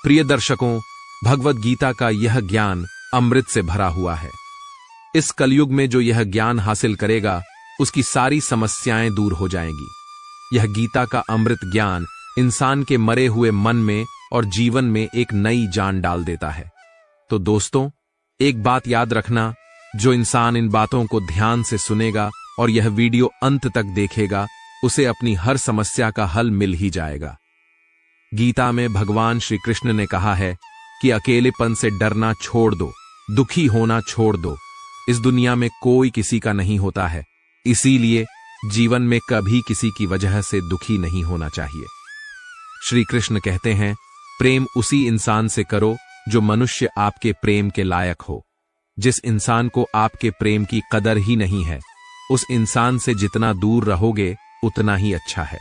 प्रिय दर्शकों, भगवद गीता का यह ज्ञान अमृत से भरा हुआ है। इस कलयुग में जो यह ज्ञान हासिल करेगा, उसकी सारी समस्याएं दूर हो जाएंगी। यह गीता का अमृत ज्ञान इंसान के मरे हुए मन में और जीवन में एक नई जान डाल देता है। तो दोस्तों, एक बात याद रखना, जो इंसान इन बातों को ध्यान से सुनेगा और यह वीडियो अंत तक देखेगा, उसे अपनी हर समस्या का हल मिल ही जाएगा। गीता में भगवान श्री कृष्ण ने कहा है कि अकेलेपन से डरना छोड़ दो, दुखी होना छोड़ दो। इस दुनिया में कोई किसी का नहीं होता है, इसीलिए जीवन में कभी किसी की वजह से दुखी नहीं होना चाहिए। श्री कृष्ण कहते हैं, प्रेम उसी इंसान से करो जो मनुष्य आपके प्रेम के लायक हो। जिस इंसान को आपके प्रेम की कदर ही नहीं है, उस इंसान से जितना दूर रहोगे उतना ही अच्छा है।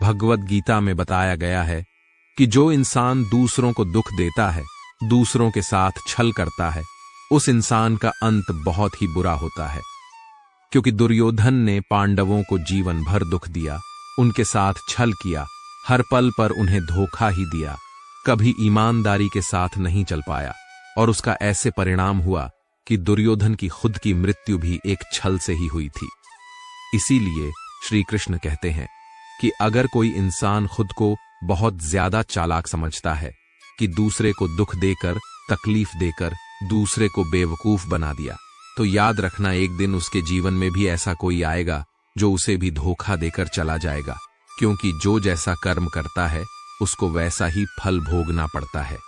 भगवद गीता में बताया गया है कि जो इंसान दूसरों को दुख देता है, दूसरों के साथ छल करता है, उस इंसान का अंत बहुत ही बुरा होता है। क्योंकि दुर्योधन ने पांडवों को जीवन भर दुख दिया, उनके साथ छल किया, हर पल पर उन्हें धोखा ही दिया, कभी ईमानदारी के साथ नहीं चल पाया, और उसका ऐसे परिणाम हुआ कि दुर्योधन की खुद की मृत्यु भी एक छल से ही हुई थी। इसीलिए श्री कृष्ण कहते हैं कि अगर कोई इंसान खुद को बहुत ज्यादा चालाक समझता है कि दूसरे को दुख देकर, तकलीफ देकर दूसरे को बेवकूफ बना दिया, तो याद रखना एक दिन उसके जीवन में भी ऐसा कोई आएगा जो उसे भी धोखा देकर चला जाएगा। क्योंकि जो जैसा कर्म करता है उसको वैसा ही फल भोगना पड़ता है।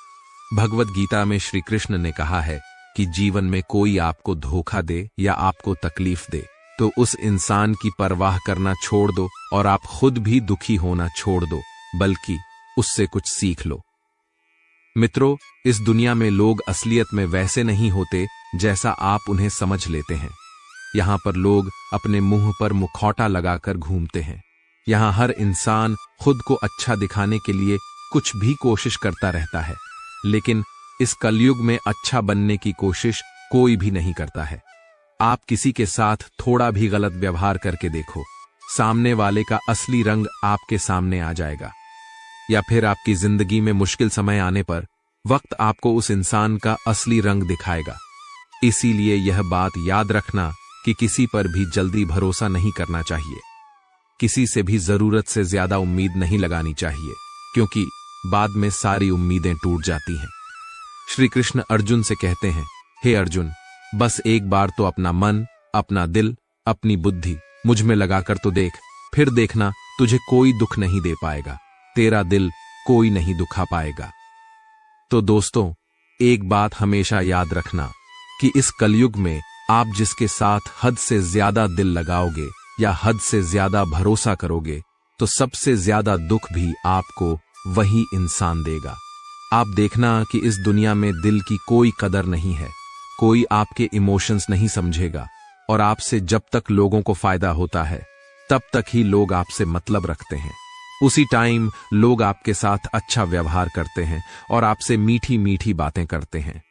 भगवद गीता में श्री कृष्ण ने कहा है कि जीवन में कोई आपको धोखा दे या आपको तकलीफ दे, तो उस इंसान की परवाह करना छोड़ दो और आप खुद भी दुखी होना छोड़ दो, बल्कि उससे कुछ सीख लो। मित्रों, इस दुनिया में लोग असलियत में वैसे नहीं होते जैसा आप उन्हें समझ लेते हैं। यहाँ पर लोग अपने मुंह पर मुखौटा लगाकर घूमते हैं। यहाँ हर इंसान खुद को अच्छा दिखाने के लिए कुछ भी कोशिश करता रहता है, लेकिन इस कलयुग में अच्छा बनने की कोशिश कोई भी नहीं करता है। आप किसी के साथ थोड़ा भी गलत व्यवहार करके देखो, सामने वाले का असली रंग आपके सामने आ जाएगा। या फिर आपकी जिंदगी में मुश्किल समय आने पर वक्त आपको उस इंसान का असली रंग दिखाएगा। इसीलिए यह बात याद रखना कि किसी पर भी जल्दी भरोसा नहीं करना चाहिए। किसी से भी जरूरत से ज्यादा उम्मीद नहीं लगानी चाहिए, क्योंकि बाद में सारी उम्मीदें टूट जाती हैं। श्री कृष्ण अर्जुन से कहते हैं, हे अर्जुन, बस एक बार तो अपना मन, अपना दिल, अपनी बुद्धि मुझ में लगाकर तो देख, फिर देखना तुझे कोई दुख नहीं दे पाएगा, तेरा दिल कोई नहीं दुखा पाएगा। तो दोस्तों, एक बात हमेशा याद रखना कि इस कलयुग में आप जिसके साथ हद से ज्यादा दिल लगाओगे या हद से ज्यादा भरोसा करोगे, तो सबसे ज्यादा दुख भी आपको वही इंसान देगा। आप देखना कि इस दुनिया में दिल की कोई कदर नहीं है, कोई आपके इमोशंस नहीं समझेगा, और आपसे जब तक लोगों को फायदा होता है तब तक ही लोग आपसे मतलब रखते हैं। उसी टाइम लोग आपके साथ अच्छा व्यवहार करते हैं और आपसे मीठी मीठी बातें करते हैं।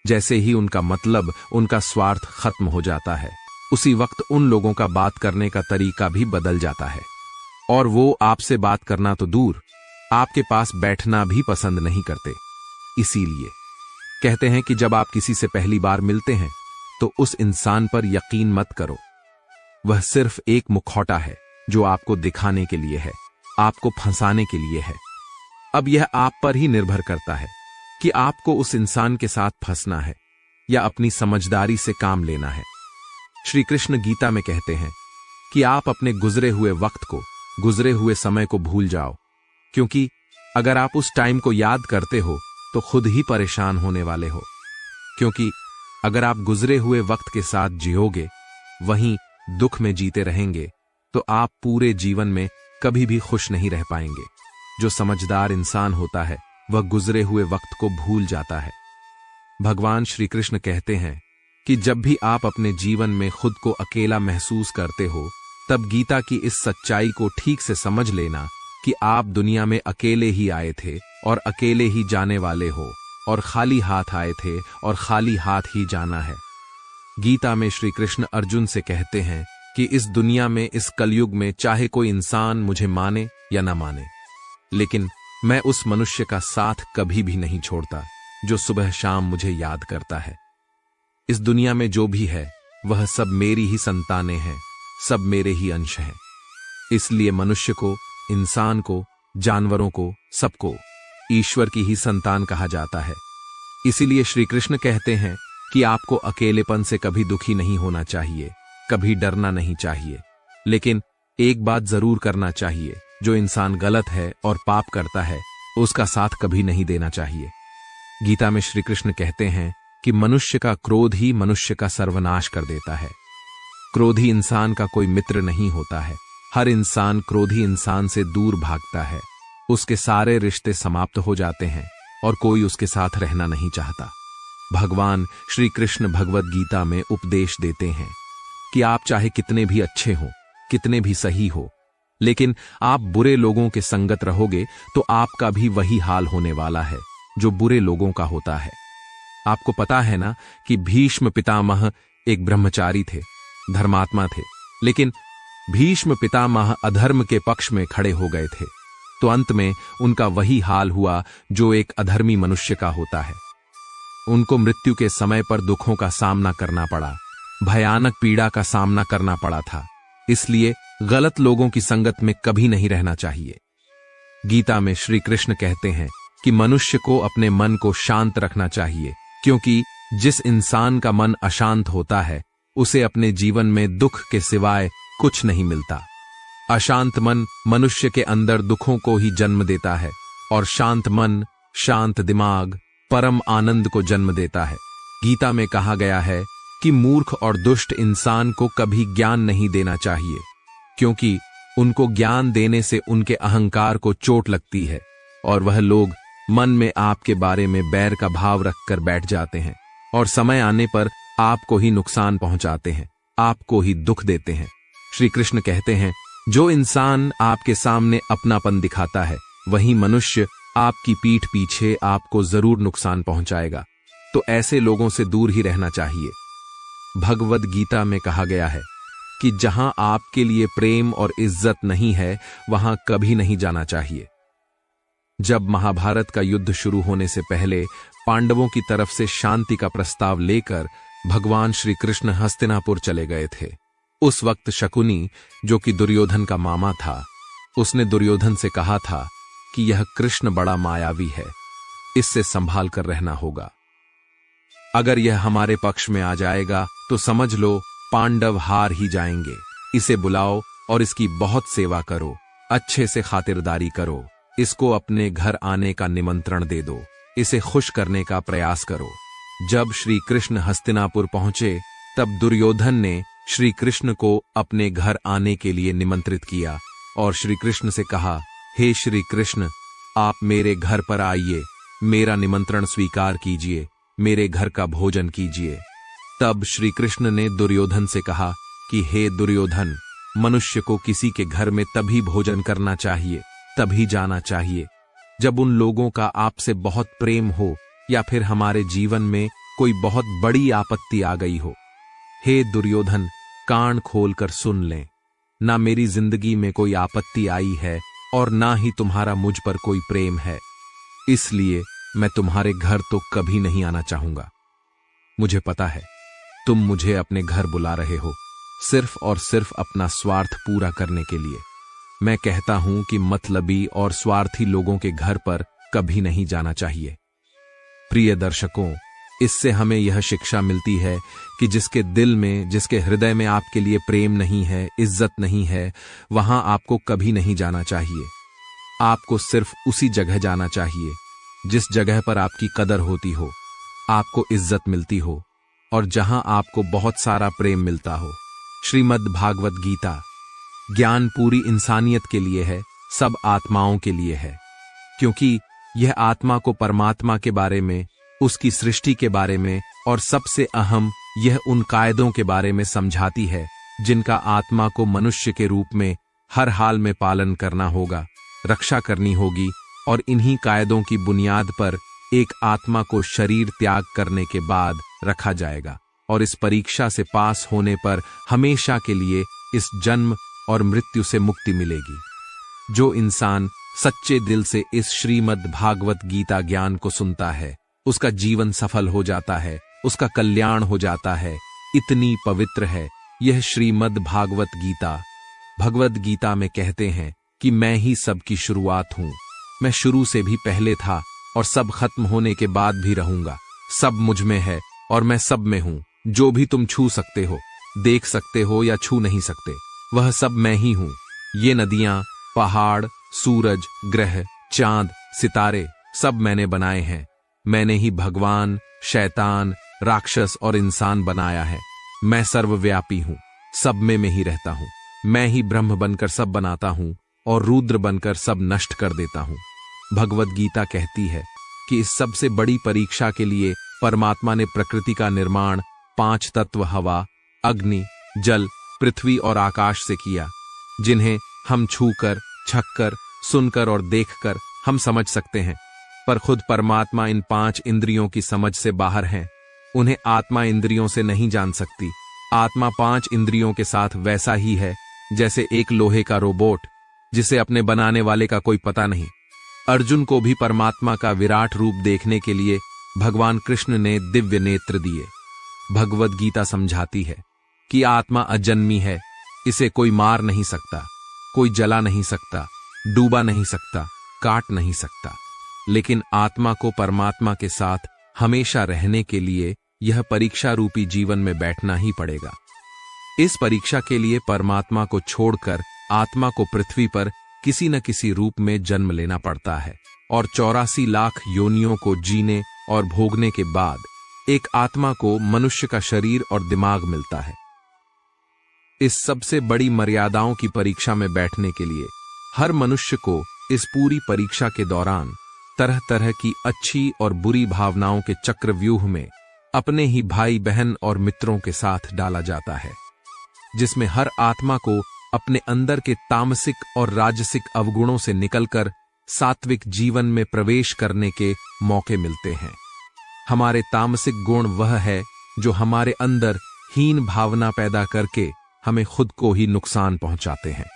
जैसे ही उनका मतलब, उनका स्वार्थ खत्म हो जाता है, उसी वक्त उन लोगों का बात करने का तरीका भी बदल जाता है, और वो आपसे बात करना तो दूर, आपके पास बैठना भी पसंद नहीं करते। इसीलिए कहते हैं कि जब आप किसी से पहली बार मिलते हैं तो उस इंसान पर यकीन मत करो। वह सिर्फ एक मुखौटा है जो आपको दिखाने के लिए है, आपको फंसाने के लिए है। अब यह आप पर ही निर्भर करता है कि आपको उस इंसान के साथ फंसना है या अपनी समझदारी से काम लेना है। श्री कृष्ण गीता में कहते हैं कि आप अपने गुजरे हुए वक्त को, गुजरे हुए समय को भूल जाओ, क्योंकि अगर आप उस टाइम को याद करते हो तो खुद ही परेशान होने वाले हो। क्योंकि अगर आप गुजरे हुए वक्त के साथ जियोगे, वहीं दुख में जीते रहेंगे, तो आप पूरे जीवन में कभी भी खुश नहीं रह पाएंगे। जो समझदार इंसान होता है वह गुजरे हुए वक्त को भूल जाता है। भगवान श्री कृष्ण कहते हैं कि जब भी आप अपने जीवन में खुद को अकेला महसूस करते हो, तब गीता की इस सच्चाई को ठीक से समझ लेना कि आप दुनिया में अकेले ही आए थे और अकेले ही जाने वाले हो, और खाली हाथ आए थे और खाली हाथ ही जाना है। गीता में श्री कृष्ण अर्जुन से कहते हैं कि इस दुनिया में, इस कलयुग में, चाहे कोई इंसान मुझे माने या ना माने, लेकिन मैं उस मनुष्य का साथ कभी भी नहीं छोड़ता जो सुबह शाम मुझे याद करता है। इस दुनिया में जो भी है वह सब मेरी ही संतानें हैं, सब मेरे ही अंश हैं। इसलिए मनुष्य को, इंसान को, जानवरों को, सबको ईश्वर की ही संतान कहा जाता है। इसीलिए श्री कृष्ण कहते हैं कि आपको अकेलेपन से कभी दुखी नहीं होना चाहिए, कभी डरना नहीं चाहिए, लेकिन एक बात जरूर करना चाहिए, जो इंसान गलत है और पाप करता है उसका साथ कभी नहीं देना चाहिए। गीता में श्री कृष्ण कहते हैं कि मनुष्य का क्रोध ही मनुष्य का सर्वनाश कर देता है। क्रोधी इंसान का कोई मित्र नहीं होता है। हर इंसान क्रोधी इंसान से दूर भागता है, उसके सारे रिश्ते समाप्त हो जाते हैं और कोई उसके साथ रहना नहीं चाहता। भगवान श्री कृष्ण भगवद गीता में उपदेश देते हैं कि आप चाहे कितने भी अच्छे हो, कितने भी सही हो, लेकिन आप बुरे लोगों के संगत रहोगे तो आपका भी वही हाल होने वाला है जो बुरे लोगों का होता है। आपको पता है ना कि भीष्म पितामह एक ब्रह्मचारी थे, धर्मात्मा थे, लेकिन भीष्म पितामह अधर्म के पक्ष में खड़े हो गए थे, तो अंत में उनका वही हाल हुआ जो एक अधर्मी मनुष्य का होता है। उनको मृत्यु के समय पर दुखों का सामना करना पड़ा, भयानक पीड़ा का सामना करना पड़ा था। इसलिए गलत लोगों की संगत में कभी नहीं रहना चाहिए। गीता में श्री कृष्ण कहते हैं कि मनुष्य को अपने मन को शांत रखना चाहिए, क्योंकि जिस इंसान का मन अशांत होता है उसे अपने जीवन में दुख के सिवाय कुछ नहीं मिलता। अशांत मन मनुष्य के अंदर दुखों को ही जन्म देता है और शांत मन, शांत दिमाग परम आनंद को जन्म देता है। गीता में कहा गया है कि मूर्ख और दुष्ट इंसान को कभी ज्ञान नहीं देना चाहिए, क्योंकि उनको ज्ञान देने से उनके अहंकार को चोट लगती है और वह लोग मन में आपके बारे में बैर का भाव रखकर बैठ जाते हैं और समय आने पर आपको ही नुकसान पहुंचाते हैं, आपको ही दुख देते हैं। श्री कृष्ण कहते हैं, जो इंसान आपके सामने अपनापन दिखाता है वही मनुष्य आपकी पीठ पीछे आपको जरूर नुकसान पहुंचाएगा, तो ऐसे लोगों से दूर ही रहना चाहिए। भगवद गीता में कहा गया है कि जहां आपके लिए प्रेम और इज्जत नहीं है वहां कभी नहीं जाना चाहिए। जब महाभारत का युद्ध शुरू होने से पहले पांडवों की तरफ से शांति का प्रस्ताव लेकर भगवान श्री कृष्ण हस्तिनापुर चले गए थे, उस वक्त शकुनी, जो कि दुर्योधन का मामा था, उसने दुर्योधन से कहा था कि यह कृष्ण बड़ा मायावी है, इससे संभाल कर रहना होगा। अगर यह हमारे पक्ष में आ जाएगा तो समझ लो पांडव हार ही जाएंगे। इसे बुलाओ और इसकी बहुत सेवा करो, अच्छे से खातिरदारी करो, इसको अपने घर आने का निमंत्रण दे दो, इसे खुश करने का प्रयास करो। जब श्री कृष्ण हस्तिनापुर पहुंचे तब दुर्योधन ने श्री कृष्ण को अपने घर आने के लिए निमंत्रित किया और श्री कृष्ण से कहा, हे श्री कृष्ण, आप मेरे घर पर आइए, मेरा निमंत्रण स्वीकार कीजिए, मेरे घर का भोजन कीजिए। तब श्री कृष्ण ने दुर्योधन से कहा कि हे दुर्योधन, मनुष्य को किसी के घर में तभी भोजन करना चाहिए, तभी जाना चाहिए जब उन लोगों का आपसे बहुत प्रेम हो या फिर हमारे जीवन में कोई बहुत बड़ी आपत्ति आ गई हो। हे दुर्योधन, कान खोलकर सुन लें, ना मेरी जिंदगी में कोई आपत्ति आई है और ना ही तुम्हारा मुझ पर कोई प्रेम है, इसलिए मैं तुम्हारे घर तो कभी नहीं आना चाहूंगा। मुझे पता है तुम मुझे अपने घर बुला रहे हो सिर्फ और सिर्फ अपना स्वार्थ पूरा करने के लिए। मैं कहता हूं कि मतलबी और स्वार्थी लोगों के घर पर कभी नहीं जाना चाहिए। प्रिय दर्शकों, इससे हमें यह शिक्षा मिलती है कि जिसके दिल में, जिसके हृदय में आपके लिए प्रेम नहीं है, इज्जत नहीं है, वहां आपको कभी नहीं जाना चाहिए। आपको सिर्फ उसी जगह जाना चाहिए जिस जगह पर आपकी कदर होती हो, आपको इज्जत मिलती हो और जहां आपको बहुत सारा प्रेम मिलता हो। श्रीमद् भागवत गीता ज्ञान पूरी इंसानियत के लिए है, सब आत्माओं के लिए है, क्योंकि यह आत्मा को परमात्मा के बारे में, उसकी सृष्टि के बारे में और सबसे अहम यह उन कायदों के बारे में समझाती है जिनका आत्मा को मनुष्य के रूप में हर हाल में पालन करना होगा, रक्षा करनी होगी और इन्हीं कायदों की बुनियाद पर एक आत्मा को शरीर त्याग करने के बाद रखा जाएगा और इस परीक्षा से पास होने पर हमेशा के लिए इस जन्म और मृत्यु से मुक्ति मिलेगी। जो इंसान सच्चे दिल से इस श्रीमद् भागवत गीता ज्ञान को सुनता है, उसका जीवन सफल हो जाता है, उसका कल्याण हो जाता है। इतनी पवित्र है यह श्रीमद् भागवत गीता। भगवद गीता में कहते हैं कि मैं ही सबकी शुरुआत हूं, मैं शुरू से भी पहले था और सब खत्म होने के बाद भी रहूंगा। सब मुझ में है और मैं सब में हूं। जो भी तुम छू सकते हो, देख सकते हो या छू नहीं सकते, वह सब मैं ही हूं। ये नदियां, पहाड़, सूरज, ग्रह, चांद, सितारे सब मैंने बनाए हैं। मैंने ही भगवान, शैतान, राक्षस और इंसान बनाया है। मैं सर्वव्यापी हूं, सब में मैं ही रहता हूं। मैं ही ब्रह्म बनकर सब बनाता हूं और रुद्र बनकर सब नष्ट कर देता हूं। भगवद गीता कहती है कि इस सबसे बड़ी परीक्षा के लिए परमात्मा ने प्रकृति का निर्माण 5 तत्व हवा, अग्नि, जल, पृथ्वी और आकाश से किया, जिन्हें हम छूकर, छककर, सुनकर और देखकर हम समझ सकते हैं। पर खुद परमात्मा इन 5 इंद्रियों की समझ से बाहर हैं। उन्हें आत्मा इंद्रियों से नहीं जान सकती। आत्मा 5 इंद्रियों के साथ वैसा ही है जैसे एक लोहे का रोबोट, जिसे अपने बनाने वाले का कोई पता नहीं। अर्जुन को भी परमात्मा का विराट रूप देखने के लिए भगवान कृष्ण ने दिव्य नेत्र दिए। भगवद गीता समझाती है कि आत्मा अजन्मी है, इसे कोई मार नहीं सकता, कोई जला नहीं सकता, डूबा नहीं सकता, काट नहीं सकता। लेकिन आत्मा को परमात्मा के साथ हमेशा रहने के लिए यह परीक्षा रूपी जीवन में बैठना ही पड़ेगा। इस परीक्षा के लिए परमात्मा को छोड़कर आत्मा को पृथ्वी पर किसी न किसी रूप में जन्म लेना पड़ता है और 84 लाख योनियों को जीने और भोगने के बाद एक आत्मा को मनुष्य का शरीर और दिमाग मिलता है। इस सबसे बड़ी मर्यादाओं की परीक्षा में बैठने के लिए हर मनुष्य को इस पूरी परीक्षा के दौरान तरह तरह की अच्छी और बुरी भावनाओं के चक्रव्यूह में अपने ही भाई बहन और मित्रों के साथ डाला जाता है, जिसमें हर आत्मा को अपने अंदर के तामसिक और राजसिक अवगुणों से निकलकर सात्विक जीवन में प्रवेश करने के मौके मिलते हैं। हमारे तामसिक गुण वह है जो हमारे अंदर हीन भावना पैदा करके हमें खुद को ही नुकसान पहुंचाते हैं,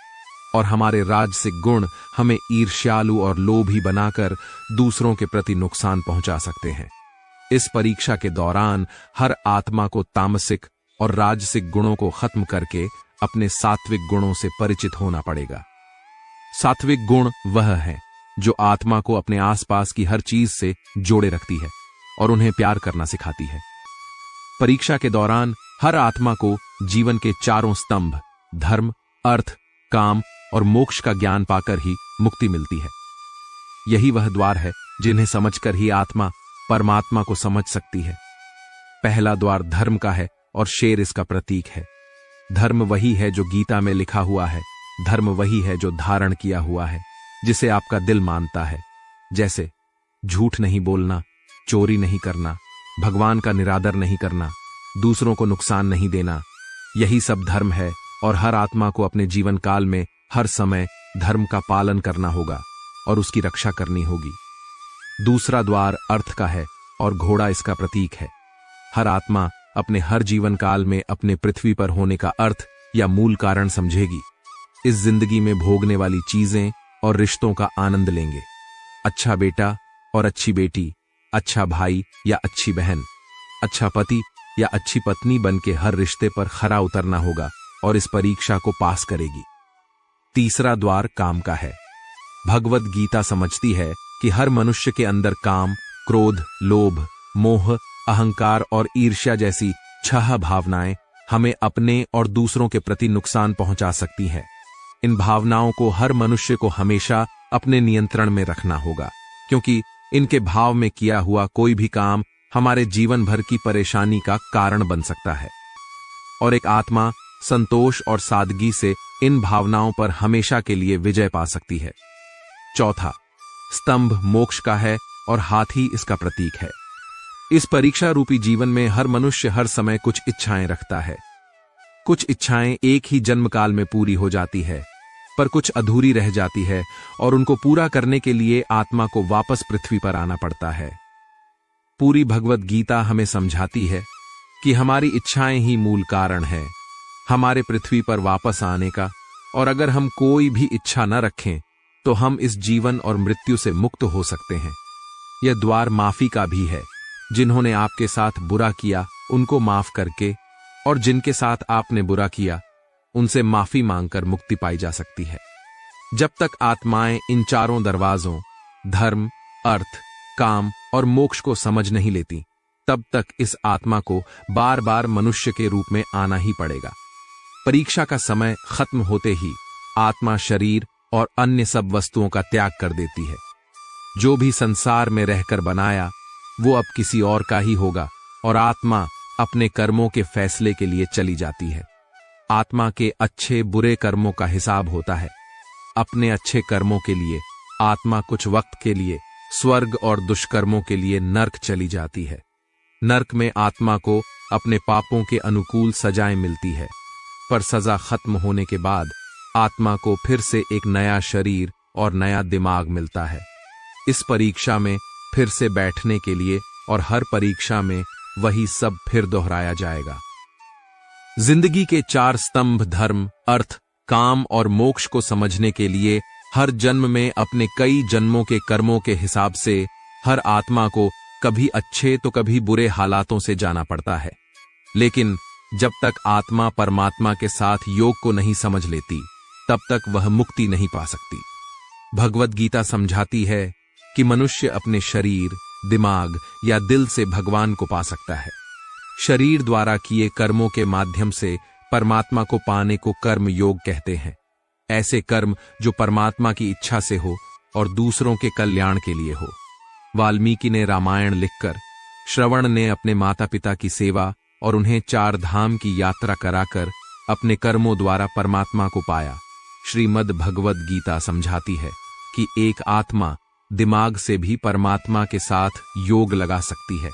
और हमारे राजसिक गुण हमें ईर्ष्यालु और लोभी बनाकर दूसरों के प्रति नुकसान पहुंचा सकते हैं। इस परीक्षा के दौरान हर आत्मा को तामसिक और राजसिक गुणों को खत्म करके अपने सात्विक गुणों से परिचित होना पड़ेगा। सात्विक गुण वह है जो आत्मा को अपने आसपास की हर चीज से जोड़े रखती है और उन्हें प्यार करना सिखाती है। परीक्षा के दौरान हर आत्मा को जीवन के 4 स्तंभ धर्म, अर्थ, काम और मोक्ष का ज्ञान पाकर ही मुक्ति मिलती है। यही वह द्वार है जिन्हें समझकर ही आत्मा परमात्मा को समझ सकती है। पहला द्वार धर्म का है और शेर इसका प्रतीक है। धर्म वही है जो गीता में लिखा हुआ है। धर्म वही है जो धारण किया हुआ है, जिसे आपका दिल मानता है, जैसे झूठ नहीं बोलना, चोरी नहीं करना, भगवान का निरादर नहीं करना, दूसरों को नुकसान नहीं देना। यही सब धर्म है और हर आत्मा को अपने जीवन काल में हर समय धर्म का पालन करना होगा और उसकी रक्षा करनी होगी। दूसरा द्वार अर्थ का है और घोड़ा इसका प्रतीक है। हर आत्मा अपने हर जीवन काल में अपने पृथ्वी पर होने का अर्थ या मूल कारण समझेगी। इस जिंदगी में भोगने वाली चीजें और रिश्तों का आनंद लेंगे। अच्छा बेटा और अच्छी बेटी, अच्छा भाई या अच्छी बहन, अच्छा पति या अच्छी पत्नी बनके हर रिश्ते पर खरा उतरना होगा और इस परीक्षा को पास करेगी। तीसरा द्वार काम का है। भगवद गीता समझती है कि हर मनुष्य के अंदर काम, क्रोध, लोभ, मोह, अहंकार और ईर्ष्या जैसी 6 भावनाएं हमें अपने और दूसरों के प्रति नुकसान पहुंचा सकती हैं। इन भावनाओं को हर मनुष्य को हमेशा अपने नियंत्रण में रखना होगा, क्योंकि इनके भाव में किया हुआ कोई भी काम हमारे जीवन भर की परेशानी का कारण बन सकता है। और एक आत्मा संतोष और सादगी से इन भावनाओं पर हमेशा के लिए विजय पा सकती है। चौथा स्तंभ मोक्ष का है और हाथी इसका प्रतीक है। इस परीक्षा रूपी जीवन में हर मनुष्य हर समय कुछ इच्छाएं रखता है। कुछ इच्छाएं एक ही जन्म काल में पूरी हो जाती है, पर कुछ अधूरी रह जाती है और उनको पूरा करने के लिए आत्मा को वापस पृथ्वी पर आना पड़ता है। पूरी भगवद गीता हमें समझाती है कि हमारी इच्छाएं ही मूल कारण है हमारे पृथ्वी पर वापस आने का, और अगर हम कोई भी इच्छा न रखें तो हम इस जीवन और मृत्यु से मुक्त हो सकते हैं। यह द्वार माफी का भी है। जिन्होंने आपके साथ बुरा किया उनको माफ करके, और जिनके साथ आपने बुरा किया उनसे माफी मांगकर मुक्ति पाई जा सकती है। जब तक आत्माएं इन चारों दरवाजों धर्म, अर्थ, काम और मोक्ष को समझ नहीं लेती, तब तक इस आत्मा को बार बार मनुष्य के रूप में आना ही पड़ेगा। परीक्षा का समय खत्म होते ही आत्मा शरीर और अन्य सब वस्तुओं का त्याग कर देती है। जो भी संसार में रहकर बनाया वो अब किसी और का ही होगा, और आत्मा अपने कर्मों के फैसले के लिए चली जाती है। आत्मा के अच्छे बुरे कर्मों का हिसाब होता है। अपने अच्छे कर्मों के लिए आत्मा कुछ वक्त के लिए स्वर्ग और दुष्कर्मों के लिए नर्क चली जाती है। नर्क में आत्मा को अपने पापों के अनुकूल सजाएं मिलती है, पर सजा खत्म होने के बाद आत्मा को फिर से एक नया शरीर और नया दिमाग मिलता है। इस परीक्षा में फिर से बैठने के लिए, और हर परीक्षा में वही सब फिर दोहराया जाएगा। जिंदगी के 4 स्तंभ धर्म, अर्थ, काम और मोक्ष को समझने के लिए हर जन्म में अपने कई जन्मों के कर्मों के हिसाब से हर आत्मा को कभी अच्छे तो कभी बुरे हालातों से जाना पड़ता है। लेकिन जब तक आत्मा परमात्मा के साथ योग को नहीं समझ लेती, तब तक वह मुक्ति नहीं पा सकती। भगवद गीता समझाती है कि मनुष्य अपने शरीर, दिमाग या दिल से भगवान को पा सकता है। शरीर द्वारा किए कर्मों के माध्यम से परमात्मा को पाने को कर्म योग कहते हैं। ऐसे कर्म जो परमात्मा की इच्छा से हो और दूसरों के कल्याण के लिए हो। वाल्मीकि ने रामायण लिखकर, श्रवण ने अपने माता पिता की सेवा और उन्हें 4 धाम की यात्रा कराकर अपने कर्मों द्वारा परमात्मा को पाया। श्रीमद् भगवद गीता समझाती है कि एक आत्मा दिमाग से भी परमात्मा के साथ योग लगा सकती है।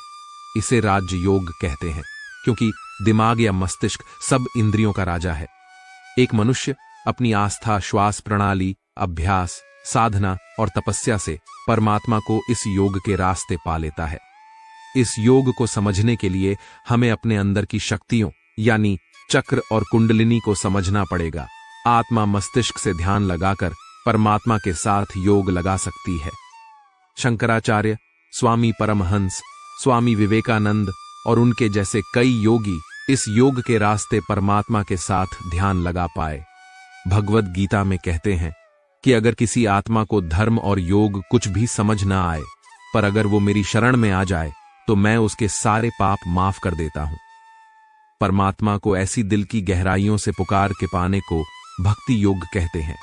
इसे राज योग कहते हैं, क्योंकि दिमाग या मस्तिष्क सब इंद्रियों का राजा है। एक मनुष्य अपनी आस्था, श्वास प्रणाली, अभ्यास, साधना और तपस्या से परमात्मा को इस योग के रास्ते पा लेता है। इस योग को समझने के लिए हमें अपने अंदर की शक्तियों यानी चक्र और कुंडलिनी को समझना पड़ेगा। आत्मा मस्तिष्क से ध्यान लगाकर परमात्मा के साथ योग लगा सकती है। शंकराचार्य, स्वामी परमहंस, स्वामी विवेकानंद और उनके जैसे कई योगी इस योग के रास्ते परमात्मा के साथ ध्यान लगा पाए। भगवद गीता में कहते हैं कि अगर किसी आत्मा को धर्म और योग कुछ भी समझ ना आए, पर अगर वो मेरी शरण में आ जाए तो मैं उसके सारे पाप माफ कर देता हूं। परमात्मा को ऐसी दिल की गहराइयों से पुकार के पाने को भक्ति योग कहते हैं।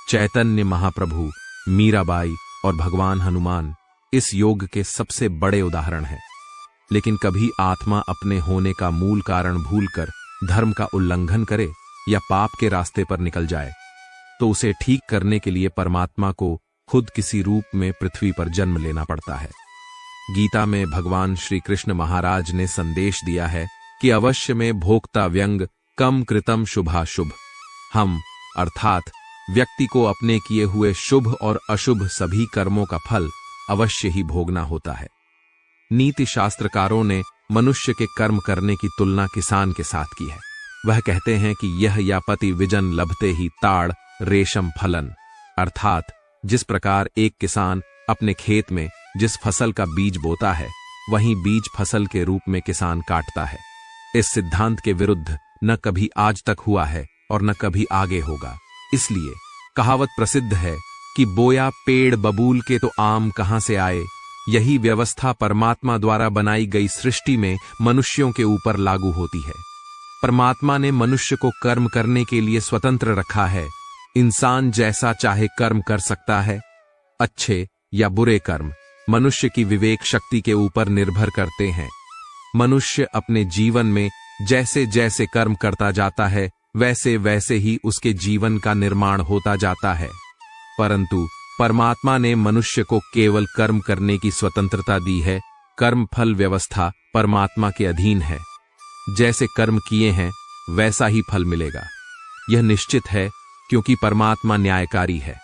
चैतन्य महाप्रभु, मीराबाई और भगवान हनुमान इस योग के सबसे बड़े उदाहरण हैं। लेकिन कभी आत्मा अपने होने का मूल कारण भूलकर धर्म का उल्लंघन करे या पाप के रास्ते पर निकल जाए, तो उसे ठीक करने के लिए परमात्मा को खुद किसी रूप में पृथ्वी पर जन्म लेना पड़ता है। गीता में भगवान श्री कृष्ण महाराज ने संदेश दिया है कि अवश्य में भोक्ता व्यंग कम कृतम शुभाशुभ। हम अर्थात व्यक्ति को अपने किए हुए शुभ और अशुभ सभी कर्मों का फल अवश्य ही भोगना होता है। नीति शास्त्रकारों ने मनुष्य के कर्म करने की तुलना किसान के साथ की है। वह कहते हैं कि यह या पति विजन लभते ही ताड़ रेशम फलन, अर्थात जिस प्रकार एक किसान अपने खेत में जिस फसल का बीज बोता है, वहीं बीज फसल के रूप में किसान काटता है। इस सिद्धांत के विरुद्ध न कभी आज तक हुआ है और न कभी आगे होगा। इसलिए कहावत प्रसिद्ध है कि बोया पेड़ बबूल के तो आम कहां से आए। यही व्यवस्था परमात्मा द्वारा बनाई गई सृष्टि में मनुष्यों के ऊपर लागू होती है। परमात्मा ने मनुष्य को कर्म करने के लिए स्वतंत्र रखा है। इंसान जैसा चाहे कर्म कर सकता है। अच्छे या बुरे कर्म मनुष्य की विवेक शक्ति के ऊपर निर्भर करते हैं। मनुष्य अपने जीवन में जैसे जैसे कर्म करता जाता है, वैसे वैसे ही उसके जीवन का निर्माण होता जाता है। परंतु परमात्मा ने मनुष्य को केवल कर्म करने की स्वतंत्रता दी है। कर्म फल व्यवस्था परमात्मा के अधीन है। जैसे कर्म किए हैं वैसा ही फल मिलेगा। यह निश्चित है, क्योंकि परमात्मा न्यायकारी है।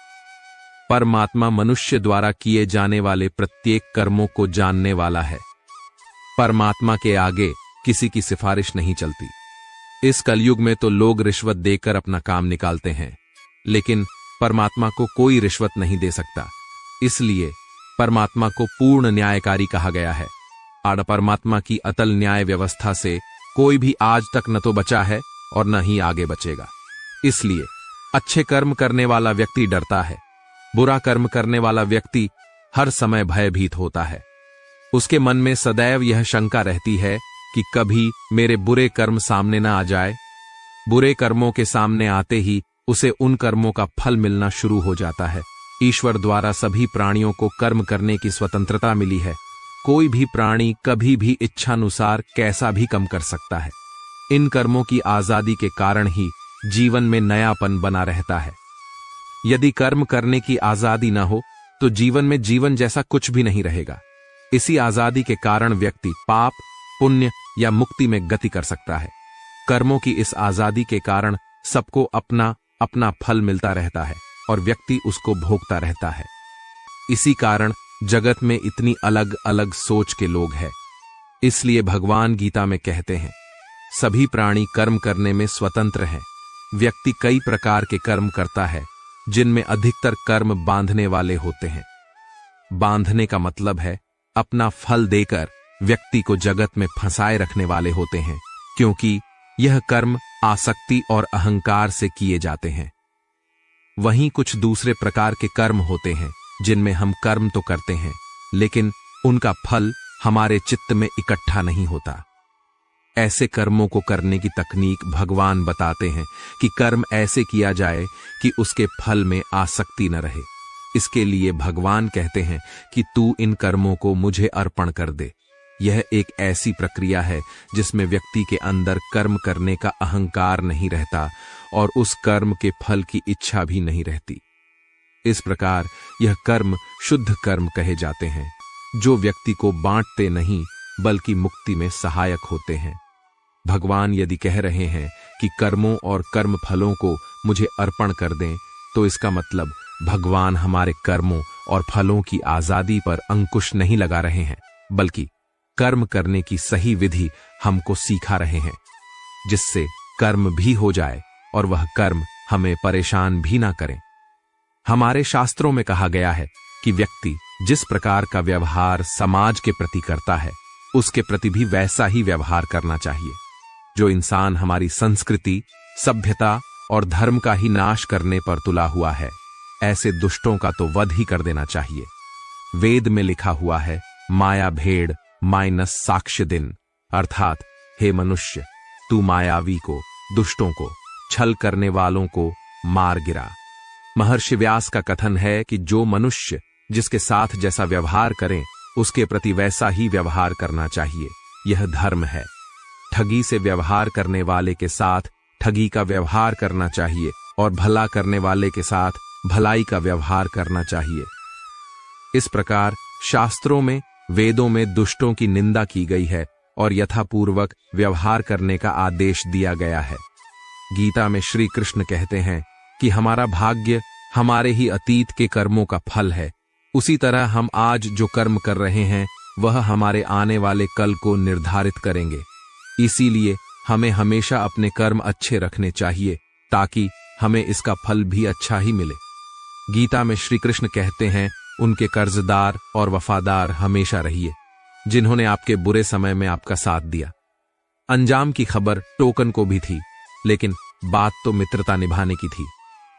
परमात्मा मनुष्य द्वारा किए जाने वाले प्रत्येक कर्मों को जानने वाला है। परमात्मा के आगे किसी की सिफारिश नहीं चलती। इस कलयुग में तो लोग रिश्वत देकर अपना काम निकालते हैं, लेकिन परमात्मा को कोई रिश्वत नहीं दे सकता, इसलिए परमात्मा को पूर्ण न्यायकारी कहा गया है। और परमात्मा की अतल न्याय व्यवस्था से कोई भी आज तक न तो बचा है और न ही आगे बचेगा। इसलिए अच्छे कर्म करने वाला व्यक्ति डरता है, बुरा कर्म करने वाला व्यक्ति हर समय भयभीत होता है। उसके मन में सदैव यह शंका रहती है कि कभी मेरे बुरे कर्म सामने न आ जाए। बुरे कर्मों के सामने आते ही उसे उन कर्मों का फल मिलना शुरू हो जाता है। ईश्वर द्वारा सभी प्राणियों को कर्म करने की स्वतंत्रता मिली है। कोई भी प्राणी कभी भी इच्छानुसार कैसा भी कर्म कर सकता है। इन कर्मों की आजादी के कारण ही जीवन में नयापन बना रहता है। यदि कर्म करने की आजादी न हो तो जीवन में जीवन जैसा कुछ भी नहीं रहेगा। इसी आजादी के कारण व्यक्ति पाप, पुण्य या मुक्ति में गति कर सकता है। कर्मों की इस आजादी के कारण सबको अपना अपना फल मिलता रहता है और व्यक्ति उसको भोगता रहता है। इसी कारण जगत में इतनी अलग अलग सोच के लोग हैं। इसलिए भगवान गीता में कहते हैं, सभी प्राणी कर्म करने में स्वतंत्र हैं। व्यक्ति कई प्रकार के कर्म करता है, जिनमें अधिकतर कर्म बांधने वाले होते हैं। बांधने का मतलब है अपना फल देकर व्यक्ति को जगत में फंसाए रखने वाले होते हैं, क्योंकि यह कर्म आसक्ति और अहंकार से किए जाते हैं। वहीं कुछ दूसरे प्रकार के कर्म होते हैं, जिनमें हम कर्म तो करते हैं, लेकिन उनका फल हमारे चित्त में इकट्ठा नहीं होता। ऐसे कर्मों को करने की तकनीक भगवान बताते हैं कि कर्म ऐसे किया जाए कि उसके फल में आसक्ति न रहे। इसके लिए भगवान कहते हैं कि तू इन कर्मों को मुझे अर्पण कर दे। यह एक ऐसी प्रक्रिया है जिसमें व्यक्ति के अंदर कर्म करने का अहंकार नहीं रहता और उस कर्म के फल की इच्छा भी नहीं रहती। इस प्रकार यह कर्म शुद्ध कर्म कहे जाते हैं, जो व्यक्ति को बांटते नहीं बल्कि मुक्ति में सहायक होते हैं। भगवान यदि कह रहे हैं कि कर्मों और कर्म फलों को मुझे अर्पण कर दें, तो इसका मतलब भगवान हमारे कर्मों और फलों की आजादी पर अंकुश नहीं लगा रहे हैं, बल्कि कर्म करने की सही विधि हमको सिखा रहे हैं, जिससे कर्म भी हो जाए और वह कर्म हमें परेशान भी ना करें। हमारे शास्त्रों में कहा गया है कि व्यक्ति जिस प्रकार का व्यवहार समाज के प्रति करता है, उसके प्रति भी वैसा ही व्यवहार करना चाहिए। जो इंसान हमारी संस्कृति, सभ्यता और धर्म का ही नाश करने पर तुला हुआ है, ऐसे दुष्टों का तो वध ही कर देना चाहिए। वेद में लिखा हुआ है, माया भेड़ माइनस साक्ष्य दिन, अर्थात हे मनुष्य, तू मायावी को, दुष्टों को, छल करने वालों को मार गिरा। महर्षि व्यास का कथन है कि जो मनुष्य जिसके साथ जैसा व्यवहार करें, उसके प्रति वैसा ही व्यवहार करना चाहिए। यह धर्म है। ठगी से व्यवहार करने वाले के साथ ठगी का व्यवहार करना चाहिए और भला करने वाले के साथ भलाई का व्यवहार करना चाहिए। इस प्रकार शास्त्रों में, वेदों में दुष्टों की निंदा की गई है और यथापूर्वक व्यवहार करने का आदेश दिया गया है। गीता में श्री कृष्ण कहते हैं कि हमारा भाग्य हमारे ही अतीत के कर्मों का फल है। उसी तरह हम आज जो कर्म कर रहे हैं, वह हमारे आने वाले कल को निर्धारित करेंगे। इसीलिए हमें हमेशा अपने कर्म अच्छे रखने चाहिए, ताकि हमें इसका फल भी अच्छा ही मिले। गीता में श्री कृष्ण कहते हैं, उनके कर्जदार और वफादार हमेशा रहिए, जिन्होंने आपके बुरे समय में आपका साथ दिया। अंजाम की खबर टोकन को भी थी, लेकिन बात तो मित्रता निभाने की थी।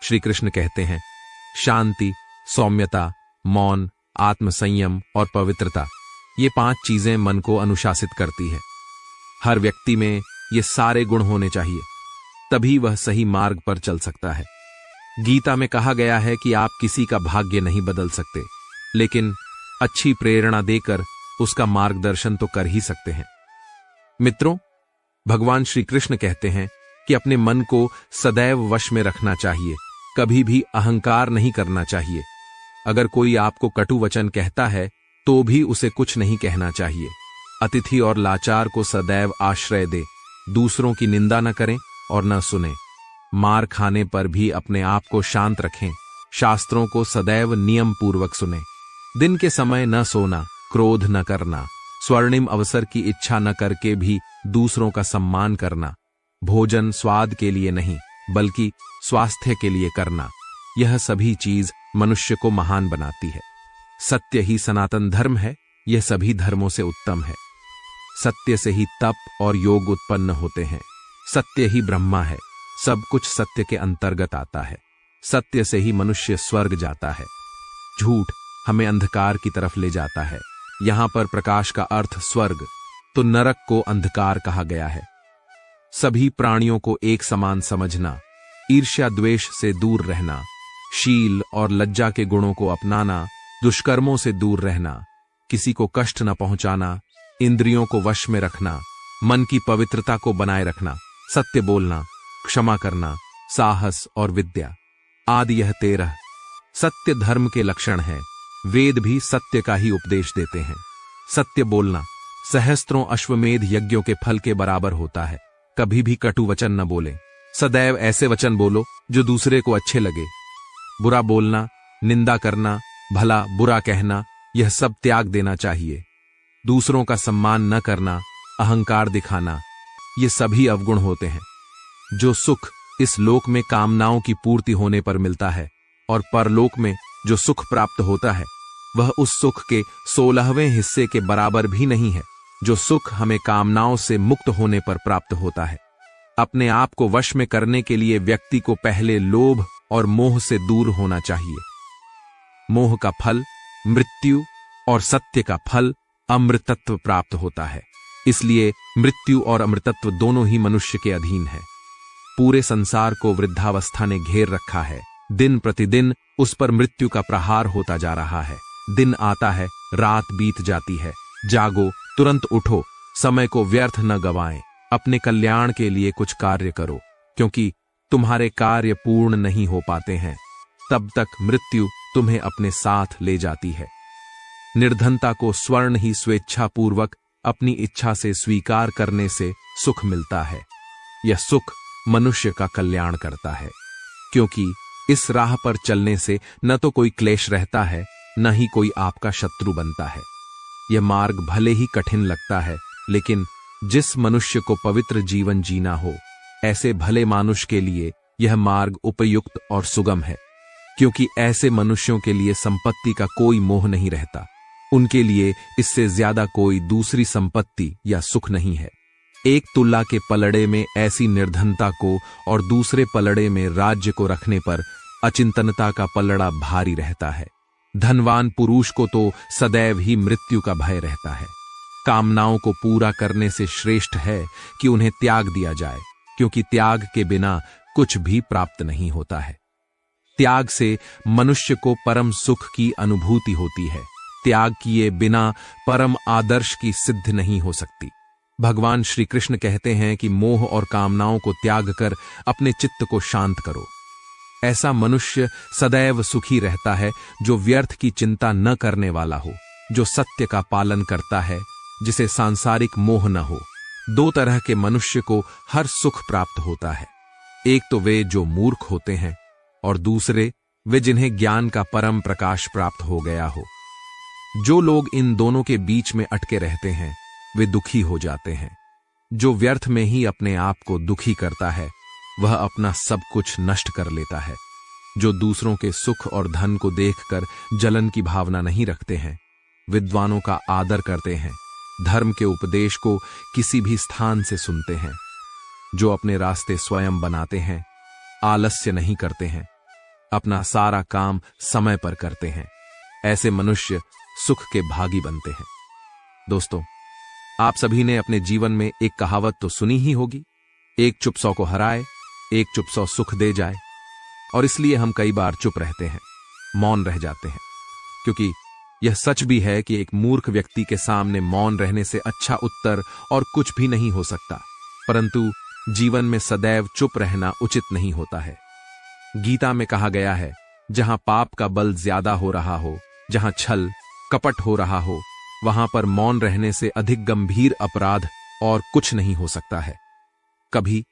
श्री कृष्ण कहते हैं, शांति, सौम्यता, मौन, आत्मसंयम और पवित्रता, ये 5 चीजें मन को अनुशासित करती है। हर व्यक्ति में ये सारे गुण होने चाहिए, तभी वह सही मार्ग पर चल सकता है। गीता में कहा गया है कि आप किसी का भाग्य नहीं बदल सकते, लेकिन अच्छी प्रेरणा देकर उसका मार्गदर्शन तो कर ही सकते हैं। मित्रों, भगवान श्री कृष्ण कहते हैं कि अपने मन को सदैव वश में रखना चाहिए, कभी भी अहंकार नहीं करना चाहिए। अगर कोई आपको कटु वचन कहता है, तो भी उसे कुछ नहीं कहना चाहिए। अतिथि और लाचार को सदैव आश्रय दे, दूसरों की निंदा न करें और न सुने। मार खाने पर भी अपने आप को शांत रखें। शास्त्रों को सदैव नियम पूर्वक सुने। दिन के समय न सोना, क्रोध न करना, स्वर्णिम अवसर की इच्छा न करके भी दूसरों का सम्मान करना। भोजन स्वाद के लिए नहीं, बल्कि स्वास्थ्य के लिए करना। यह सभी चीज मनुष्य को महान बनाती है। सत्य ही सनातन धर्म है, यह सभी धर्मों से उत्तम है। सत्य से ही तप और योग उत्पन्न होते हैं। सत्य ही ब्रह्मा है, सब कुछ सत्य के अंतर्गत आता है। सत्य से ही मनुष्य स्वर्ग जाता है। झूठ हमें अंधकार की तरफ ले जाता है। यहां पर प्रकाश का अर्थ स्वर्ग, तो नरक को अंधकार कहा गया है। सभी प्राणियों को एक समान समझना, ईर्ष्या द्वेष से दूर रहना, शील और लज्जा के गुणों को अपनाना, दुष्कर्मों से दूर रहना, किसी को कष्ट न पहुंचाना, इंद्रियों को वश में रखना, मन की पवित्रता को बनाए रखना, सत्य बोलना, क्षमा करना, साहस और विद्या आदि, यह 13 सत्य धर्म के लक्षण हैं। वेद भी सत्य का ही उपदेश देते हैं। सत्य बोलना सहस्त्रों अश्वमेध यज्ञों के फल के बराबर होता है। कभी भी कटु वचन न बोलें। सदैव ऐसे वचन बोलो जो दूसरे को अच्छे लगे। बुरा बोलना, निंदा करना, भला बुरा कहना, यह सब त्याग देना चाहिए। दूसरों का सम्मान न करना, अहंकार दिखाना, ये सभी अवगुण होते हैं। जो सुख इस लोक में कामनाओं की पूर्ति होने पर मिलता है और परलोक में जो सुख प्राप्त होता है वह उस सुख के 16वें हिस्से के बराबर भी नहीं है जो सुख हमें कामनाओं से मुक्त होने पर प्राप्त होता है। अपने आप को वश में करने के लिए व्यक्ति को पहले लोभ और मोह से दूर होना चाहिए। मोह का फल मृत्यु और सत्य का फल अमृतत्व प्राप्त होता है। इसलिए मृत्यु और अमृतत्व दोनों ही मनुष्य के अधीन है। पूरे संसार को वृद्धावस्था ने घेर रखा है। दिन प्रतिदिन उस पर मृत्यु का प्रहार होता जा रहा है। दिन आता है, रात बीत जाती है। जागो, तुरंत उठो, समय को व्यर्थ न गवाएं। अपने कल्याण के लिए कुछ कार्य करो, क्योंकि तुम्हारे कार्य पूर्ण नहीं हो पाते हैं तब तक मृत्यु तुम्हें अपने साथ ले जाती है। निर्धनता को स्वर्ण ही स्वेच्छापूर्वक अपनी इच्छा से स्वीकार करने से सुख मिलता है। यह सुख मनुष्य का कल्याण करता है, क्योंकि इस राह पर चलने से न तो कोई क्लेश रहता है, न ही कोई आपका शत्रु बनता है। यह मार्ग भले ही कठिन लगता है, लेकिन जिस मनुष्य को पवित्र जीवन जीना हो, ऐसे भले मानुष के लिए यह मार्ग उपयुक्त और सुगम है, क्योंकि ऐसे मनुष्यों के लिए संपत्ति का कोई मोह नहीं रहता। उनके लिए इससे ज्यादा कोई दूसरी संपत्ति या सुख नहीं है। एक तुला के पलड़े में ऐसी निर्धनता को और दूसरे पलड़े में राज्य को रखने पर अचिंतनता का पलड़ा भारी रहता है। धनवान पुरुष को तो सदैव ही मृत्यु का भय रहता है। कामनाओं को पूरा करने से श्रेष्ठ है कि उन्हें त्याग दिया जाए, क्योंकि त्याग के बिना कुछ भी प्राप्त नहीं होता है। त्याग से मनुष्य को परम सुख की अनुभूति होती है। त्याग किए बिना परम आदर्श की सिद्ध नहीं हो सकती। भगवान श्री कृष्ण कहते हैं कि मोह और कामनाओं को त्याग कर अपने चित्त को शांत करो। ऐसा मनुष्य सदैव सुखी रहता है जो व्यर्थ की चिंता न करने वाला हो, जो सत्य का पालन करता है, जिसे सांसारिक मोह न हो। 2 तरह के मनुष्य को हर सुख प्राप्त होता है। एक तो वे जो मूर्ख होते हैं और दूसरे वे जिन्हें ज्ञान का परम प्रकाश प्राप्त हो गया हो। जो लोग इन दोनों के बीच में अटके रहते हैं वे दुखी हो जाते हैं। जो व्यर्थ में ही अपने आप को दुखी करता है वह अपना सब कुछ नष्ट कर लेता है। जो दूसरों के सुख और धन को देखकर जलन की भावना नहीं रखते हैं, विद्वानों का आदर करते हैं, धर्म के उपदेश को किसी भी स्थान से सुनते हैं, जो अपने रास्ते स्वयं बनाते हैं, आलस्य नहीं करते हैं, अपना सारा काम समय पर करते हैं, ऐसे मनुष्य सुख के भागी बनते हैं। दोस्तों, आप सभी ने अपने जीवन में एक कहावत तो सुनी ही होगी, एक चुप 100 को हराए, एक चुप 100 सुख दे जाए। और इसलिए हम कई बार चुप रहते हैं, मौन रह जाते हैं, क्योंकि यह सच भी है कि एक मूर्ख व्यक्ति के सामने मौन रहने से अच्छा उत्तर और कुछ भी नहीं हो सकता। परंतु जीवन में सदैव चुप रहना उचित नहीं होता है। गीता में कहा गया है, जहां पाप का बल ज्यादा हो रहा हो, जहां छल कपट हो रहा हो, वहां पर मौन रहने से अधिक गंभीर अपराध और कुछ नहीं हो सकता है। कभी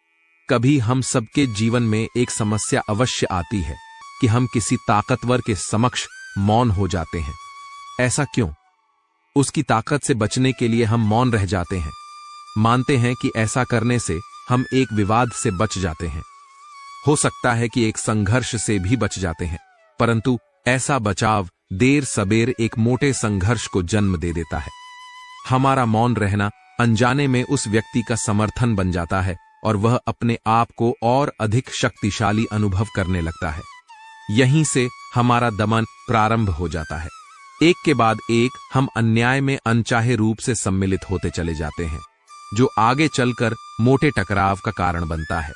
कभी हम सबके जीवन में एक समस्या अवश्य आती है कि हम किसी ताकतवर के समक्ष मौन हो जाते हैं। ऐसा क्यों? उसकी ताकत से बचने के लिए हम मौन रह जाते हैं। मानते हैं कि ऐसा करने से हम एक विवाद से बच जाते हैं। हो सकता है कि एक संघर्ष से भी बच जाते हैं, परंतु ऐसा बचाव देर सबेर एक मोटे संघर्ष को जन्म दे देता है। हमारा मौन रहना अनजाने में उस व्यक्ति का समर्थन बन जाता है और वह अपने आप को और अधिक शक्तिशाली अनुभव करने लगता है। यहीं से हमारा दमन प्रारंभ हो जाता है। एक के बाद एक हम अन्याय में अनचाहे रूप से सम्मिलित होते चले जाते हैं, जो आगे चलकर मोटे टकराव का कारण बनता है।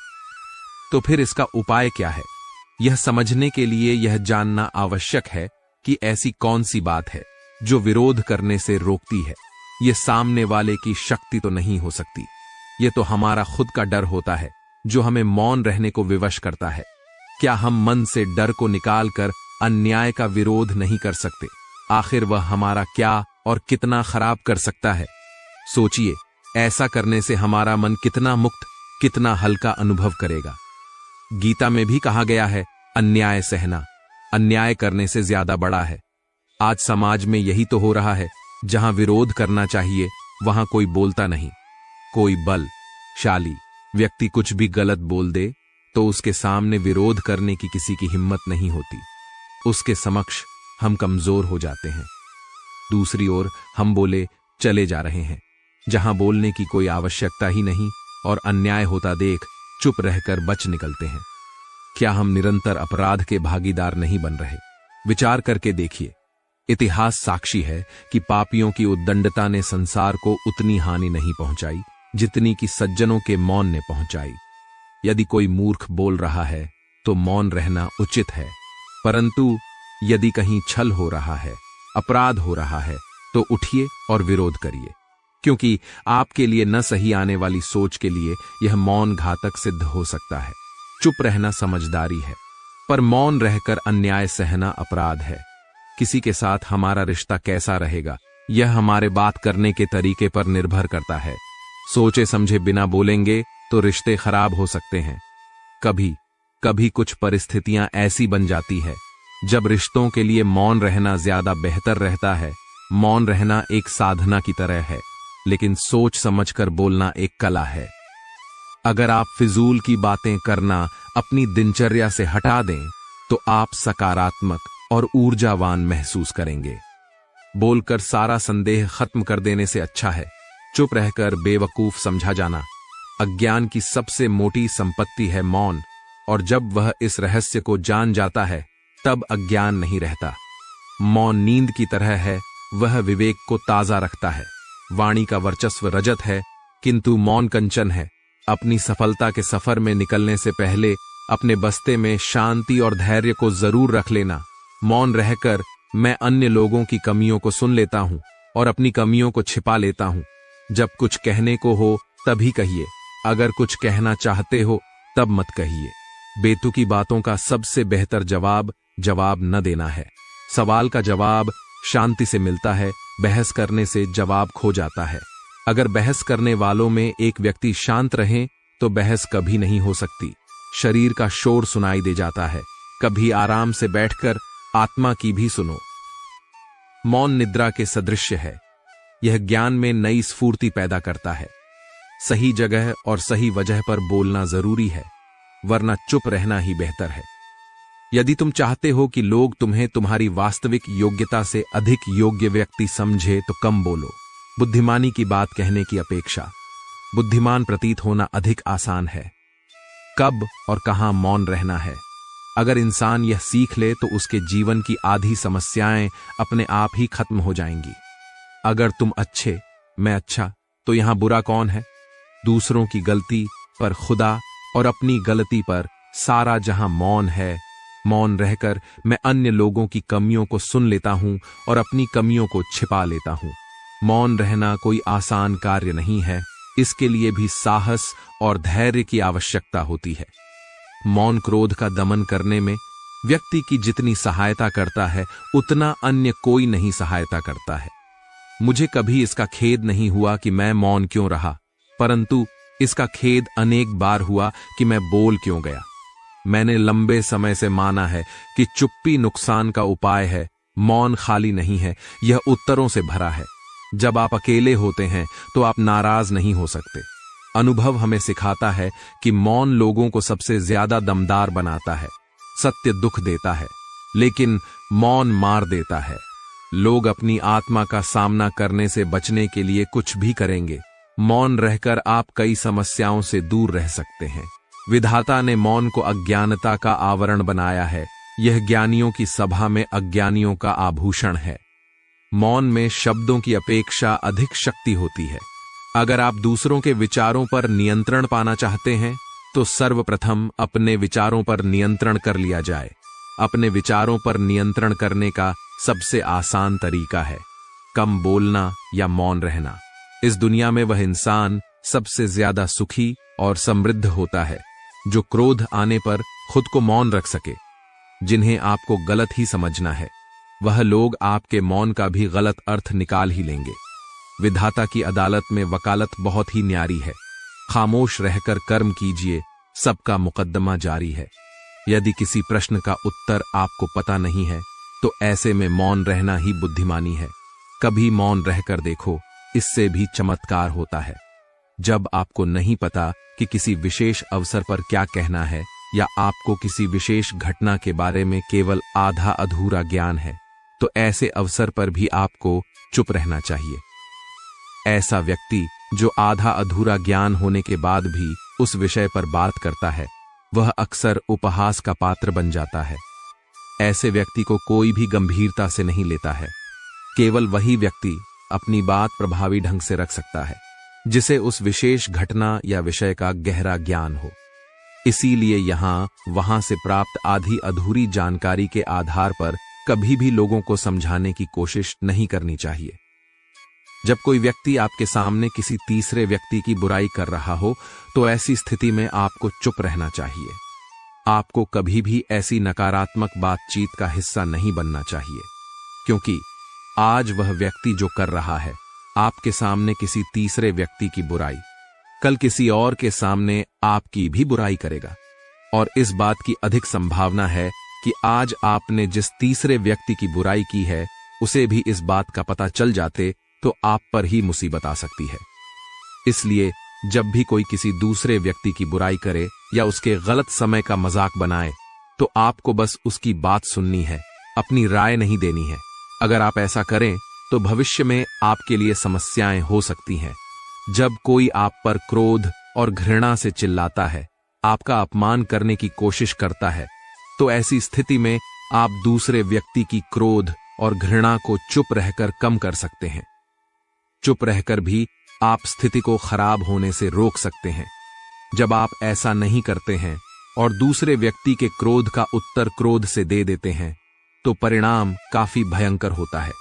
तो फिर इसका उपाय क्या है? यह समझने के लिए यह जानना आवश्यक है कि ऐसी कौन सी बात है जो विरोध करने से रोकती है। यह सामने वाले की शक्ति तो नहीं हो सकती, यह तो हमारा खुद का डर होता है जो हमें मौन रहने को विवश करता है। क्या हम मन से डर को निकालकर अन्याय का विरोध नहीं कर सकते? आखिर वह हमारा क्या और कितना खराब कर सकता है? सोचिए, ऐसा करने से हमारा मन कितना मुक्त, कितना हल्का अनुभव करेगा। गीता में भी कहा गया है, अन्याय सहना अन्याय करने से ज्यादा बड़ा है। आज समाज में यही तो हो रहा है, जहां विरोध करना चाहिए वहां कोई बोलता नहीं। कोई बलशाली व्यक्ति कुछ भी गलत बोल दे तो उसके सामने विरोध करने की किसी की हिम्मत नहीं होती। उसके समक्ष हम कमजोर हो जाते हैं। दूसरी ओर हम बोले चले जा रहे हैं, जहां बोलने की कोई आवश्यकता ही नहीं, और अन्याय होता देख चुप रहकर बच निकलते हैं। क्या हम निरंतर अपराध के भागीदार नहीं बन रहे? विचार करके देखिए। इतिहास साक्षी है कि पापियों की उद्दंडता ने संसार को उतनी हानि नहीं पहुंचाई जितनी कि सज्जनों के मौन ने पहुंचाई। यदि कोई मूर्ख बोल रहा है तो मौन रहना उचित है, परंतु यदि कहीं छल हो रहा है, अपराध हो रहा है, तो उठिए और विरोध करिए, क्योंकि आपके लिए न सही आने वाली सोच के लिए यह मौन घातक सिद्ध हो सकता है। चुप रहना समझदारी है, पर मौन रहकर अन्याय सहना अपराध है। किसी के साथ हमारा रिश्ता कैसा रहेगा, यह हमारे बात करने के तरीके पर निर्भर करता है। सोचे समझे बिना बोलेंगे तो रिश्ते खराब हो सकते हैं। कभी कभी कुछ परिस्थितियां ऐसी बन जाती है जब रिश्तों के लिए मौन रहना ज्यादा बेहतर रहता है। मौन रहना एक साधना की तरह है, लेकिन सोच समझकर बोलना एक कला है। अगर आप फिजूल की बातें करना अपनी दिनचर्या से हटा दें तो आप सकारात्मक और ऊर्जावान महसूस करेंगे। बोलकर सारा संदेह खत्म कर देने से अच्छा है चुप रहकर बेवकूफ समझा जाना। अज्ञान की सबसे मोटी संपत्ति है मौन, और जब वह इस रहस्य को जान जाता है तब अज्ञान नहीं रहता। मौन नींद की तरह है, वह विवेक को ताजा रखता है। वाणी का वर्चस्व रजत है, किंतु मौन कंचन है। अपनी सफलता के सफर में निकलने से पहले अपने बस्ते में शांति और धैर्य को जरूर रख लेना। मौन रहकर मैं अन्य लोगों की कमियों को सुन लेता हूं और अपनी कमियों को छिपा लेता हूं। जब कुछ कहने को हो तभी कहिए, अगर कुछ कहना चाहते हो तब मत कहिए। बेतुकी बातों का सबसे बेहतर जवाब न देना है। सवाल का जवाब शांति से मिलता है, बहस करने से जवाब खो जाता है। अगर बहस करने वालों में एक व्यक्ति शांत रहे तो बहस कभी नहीं हो सकती। शरीर का शोर सुनाई दे जाता है, कभी आराम से बैठकर आत्मा की भी सुनो। मौन निद्रा के सदृश है, यह ज्ञान में नई स्फूर्ति पैदा करता है। सही जगह और सही वजह पर बोलना जरूरी है, वरना चुप रहना ही बेहतर है। यदि तुम चाहते हो कि लोग तुम्हें तुम्हारी वास्तविक योग्यता से अधिक योग्य व्यक्ति समझे तो कम बोलो। बुद्धिमानी की बात कहने की अपेक्षा बुद्धिमान प्रतीत होना अधिक आसान है। कब और कहां मौन रहना है, अगर इंसान यह सीख ले तो उसके जीवन की आधी समस्याएं अपने आप ही खत्म हो जाएंगी। अगर तुम अच्छे, मैं अच्छा, तो यहां बुरा कौन है? दूसरों की गलती पर खुदा और अपनी गलती पर सारा जहां मौन है। मौन रहकर मैं अन्य लोगों की कमियों को सुन लेता हूं और अपनी कमियों को छिपा लेता हूं। मौन रहना कोई आसान कार्य नहीं है, इसके लिए भी साहस और धैर्य की आवश्यकता होती है। मौन क्रोध का दमन करने में व्यक्ति की जितनी सहायता करता है उतना अन्य कोई नहीं सहायता करता है। मुझे कभी इसका खेद नहीं हुआ कि मैं मौन क्यों रहा, परंतु इसका खेद अनेक बार हुआ कि मैं बोल क्यों गया। मैंने लंबे समय से माना है कि चुप्पी नुकसान का उपाय है, मौन खाली नहीं है, यह उत्तरों से भरा है। जब आप अकेले होते हैं तो आप नाराज नहीं हो सकते। अनुभव हमें सिखाता है कि मौन लोगों को सबसे ज्यादा दमदार बनाता है। सत्य दुख देता है, लेकिन मौन मार देता है। लोग अपनी आत्मा का सामना करने से बचने के लिए कुछ भी करेंगे। मौन रहकर आप कई समस्याओं से दूर रह सकते हैं। विधाता ने मौन को अज्ञानता का आवरण बनाया है। यह ज्ञानियों की सभा में अज्ञानियों का आभूषण है। मौन में शब्दों की अपेक्षा अधिक शक्ति होती है। अगर आप दूसरों के विचारों पर नियंत्रण पाना चाहते हैं तो सर्वप्रथम अपने विचारों पर नियंत्रण कर लिया जाए। अपने विचारों पर नियंत्रण करने का सबसे आसान तरीका है कम बोलना या मौन रहना। इस दुनिया में वह इंसान सबसे ज्यादा सुखी और समृद्ध होता है जो क्रोध आने पर खुद को मौन रख सके। जिन्हें आपको गलत ही समझना है, वह लोग आपके मौन का भी गलत अर्थ निकाल ही लेंगे। विधाता की अदालत में वकालत बहुत ही न्यारी है। खामोश रहकर कर्म कीजिए, सबका मुकद्दमा जारी है। यदि किसी प्रश्न का उत्तर आपको पता नहीं है तो ऐसे में मौन रहना ही बुद्धिमानी है। कभी मौन रहकर देखो, इससे भी चमत्कार होता है। जब आपको नहीं पता कि किसी विशेष अवसर पर क्या कहना है या आपको किसी विशेष घटना के बारे में केवल आधा अधूरा ज्ञान है, तो ऐसे अवसर पर भी आपको चुप रहना चाहिए। ऐसा व्यक्ति जो आधा अधूरा ज्ञान होने के बाद भी उस विषय पर बात करता है, वह अक्सर उपहास का पात्र बन जाता है। ऐसे व्यक्ति को कोई भी गंभीरता से नहीं लेता है। केवल वही व्यक्ति अपनी बात प्रभावी ढंग से रख सकता है जिसे उस विशेष घटना या विषय का गहरा ज्ञान हो। इसीलिए यहाँ वहां से प्राप्त आधी अधूरी जानकारी के आधार पर कभी भी लोगों को समझाने की कोशिश नहीं करनी चाहिए। जब कोई व्यक्ति आपके सामने किसी तीसरे व्यक्ति की बुराई कर रहा हो तो ऐसी स्थिति में आपको चुप रहना चाहिए। आपको कभी भी ऐसी नकारात्मक बातचीत का हिस्सा नहीं बनना चाहिए, क्योंकि आज वह व्यक्ति जो कर रहा है आपके सामने किसी तीसरे व्यक्ति की बुराई, कल किसी और के सामने आपकी भी बुराई करेगा। और इस बात की अधिक संभावना है कि आज आपने जिस तीसरे व्यक्ति की बुराई की है उसे भी इस बात का पता चल जाते तो आप पर ही मुसीबत आ सकती है। इसलिए जब भी कोई किसी दूसरे व्यक्ति की बुराई करे या उसके गलत समय का मजाक बनाए तो आपको बस उसकी बात सुननी है, अपनी राय नहीं देनी है। अगर आप ऐसा करें तो भविष्य में आपके लिए समस्याएं हो सकती हैं। जब कोई आप पर क्रोध और घृणा से चिल्लाता है, आपका अपमान करने की कोशिश करता है, तो ऐसी स्थिति में आप दूसरे व्यक्ति की क्रोध और घृणा को चुप रहकर कम कर सकते हैं। चुप रहकर भी आप स्थिति को खराब होने से रोक सकते हैं। जब आप ऐसा नहीं करते हैं और दूसरे व्यक्ति के क्रोध का उत्तर क्रोध से दे देते हैं तो परिणाम काफी भयंकर होता है।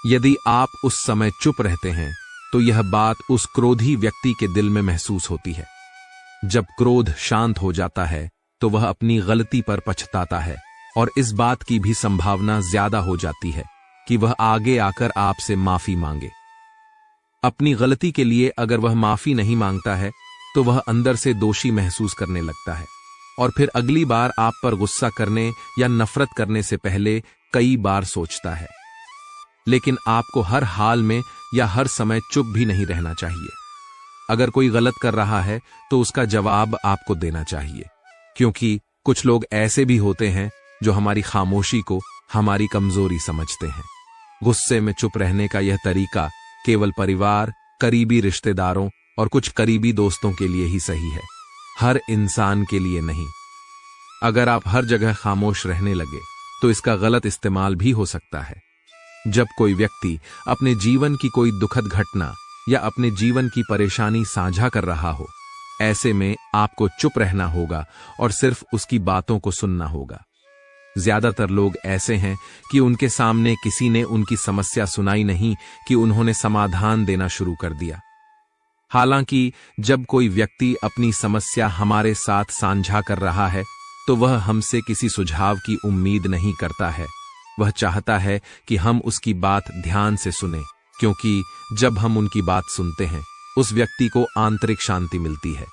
यदि आप उस समय चुप रहते हैं तो यह बात उस क्रोधी व्यक्ति के दिल में महसूस होती है। जब क्रोध शांत हो जाता है तो वह अपनी गलती पर पछताता है और इस बात की भी संभावना ज्यादा हो जाती है कि वह आगे आकर आपसे माफी मांगे। अपनी गलती के लिए अगर वह माफी नहीं मांगता है तो वह अंदर से दोषी महसूस करने लगता है और फिर अगली बार आप पर गुस्सा करने या नफरत करने से पहले कई बार सोचता है। लेकिन आपको हर हाल में या हर समय चुप भी नहीं रहना चाहिए। अगर कोई गलत कर रहा है तो उसका जवाब आपको देना चाहिए, क्योंकि कुछ लोग ऐसे भी होते हैं जो हमारी खामोशी को हमारी कमजोरी समझते हैं। गुस्से में चुप रहने का यह तरीका केवल परिवार, करीबी रिश्तेदारों और कुछ करीबी दोस्तों के लिए ही सही है, हर इंसान के लिए नहीं। अगर आप हर जगह खामोश रहने लगे तो इसका गलत इस्तेमाल भी हो सकता है। जब कोई व्यक्ति अपने जीवन की कोई दुखद घटना या अपने जीवन की परेशानी साझा कर रहा हो, ऐसे में आपको चुप रहना होगा और सिर्फ उसकी बातों को सुनना होगा। ज्यादातर लोग ऐसे हैं कि उनके सामने किसी ने उनकी समस्या सुनाई नहीं कि उन्होंने समाधान देना शुरू कर दिया। हालांकि जब कोई व्यक्ति अपनी समस्या हमारे साथ साझा कर रहा है तो वह हमसे किसी सुझाव की उम्मीद नहीं करता है। वह चाहता है कि हम उसकी बात ध्यान से सुनें, क्योंकि जब हम उनकी बात सुनते हैं उस व्यक्ति को आंतरिक शांति मिलती है।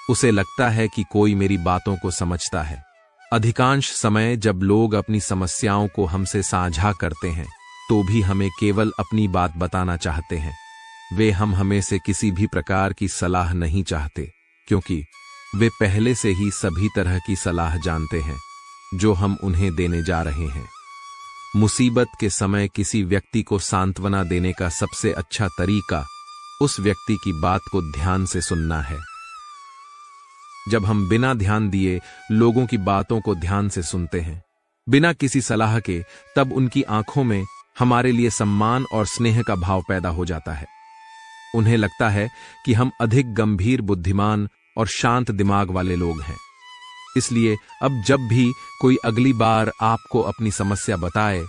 उसे लगता है कि कोई मेरी बातों को समझता है। अधिकांश समय जब लोग अपनी समस्याओं को हमसे साझा करते हैं तो भी हमें केवल अपनी बात बताना चाहते हैं। वे हम हमें से किसी भी प्रकार की सलाह नहीं चाहते, क्योंकि वे पहले से ही सभी तरह की सलाह जानते हैं जो हम उन्हें देने जा रहे हैं। मुसीबत के समय किसी व्यक्ति को सांत्वना देने का सबसे अच्छा तरीका उस व्यक्ति की बात को ध्यान से सुनना है। जब हम बिना ध्यान दिए लोगों की बातों को ध्यान से सुनते हैं, बिना किसी सलाह के, तब उनकी आंखों में हमारे लिए सम्मान और स्नेह का भाव पैदा हो जाता है। उन्हें लगता है कि हम अधिक गंभीर, बुद्धिमान और शांत दिमाग वाले लोग हैं। इसलिए अब जब भी कोई अगली बार आपको अपनी समस्या बताए,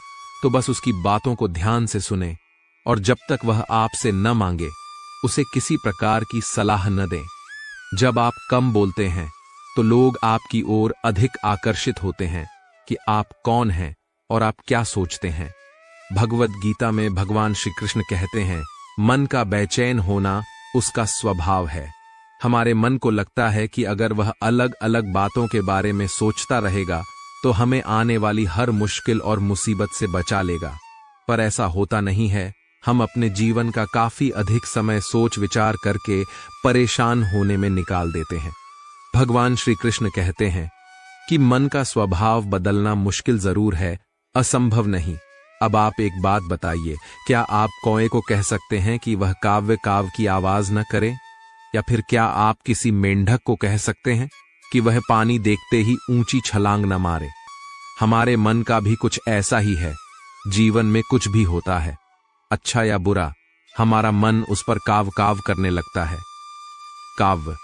तो बस उसकी बातों को ध्यान से सुने और जब तक वह आपसे न मांगे उसे किसी प्रकार की सलाह न दें। जब आप कम बोलते हैं तो लोग आपकी ओर अधिक आकर्षित होते हैं कि आप कौन हैं और आप क्या सोचते हैं। भगवद गीता में भगवान श्री कृष्ण कहते हैं, मन का बेचैन होना उसका स्वभाव है। हमारे मन को लगता है कि अगर वह अलग अलग बातों के बारे में सोचता रहेगा तो हमें आने वाली हर मुश्किल और मुसीबत से बचा लेगा, पर ऐसा होता नहीं है। हम अपने जीवन का काफी अधिक समय सोच विचार करके परेशान होने में निकाल देते हैं। भगवान श्री कृष्ण कहते हैं कि मन का स्वभाव बदलना मुश्किल जरूर है, असंभव नहीं। अब आप एक बात बताइए, क्या आप कौए को कह सकते हैं कि वह काव्य काव की आवाज न करे? या फिर क्या आप किसी मेंढक को कह सकते हैं कि वह पानी देखते ही ऊंची छलांग न मारे? हमारे मन का भी कुछ ऐसा ही है। जीवन में कुछ भी होता है, अच्छा या बुरा, हमारा मन उस पर काव काव करने लगता है। काव्य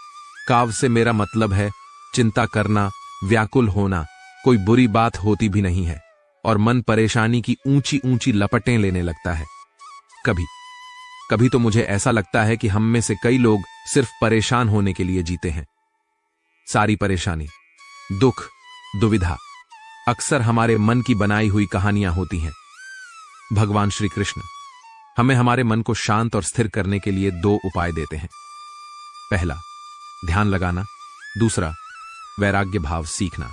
काव से मेरा मतलब है चिंता करना, व्याकुल होना। कोई बुरी बात होती भी नहीं है और मन परेशानी की ऊंची ऊंची लपटें लेने लगता है। कभी कभी तो मुझे ऐसा लगता है कि हम में से कई लोग सिर्फ परेशान होने के लिए जीते हैं। सारी परेशानी, दुख, दुविधा अक्सर हमारे मन की बनाई हुई कहानियां होती हैं। भगवान श्री कृष्ण हमें हमारे मन को शांत और स्थिर करने के लिए 2 उपाय देते हैं। पहला, ध्यान लगाना। दूसरा, वैराग्य भाव सीखना।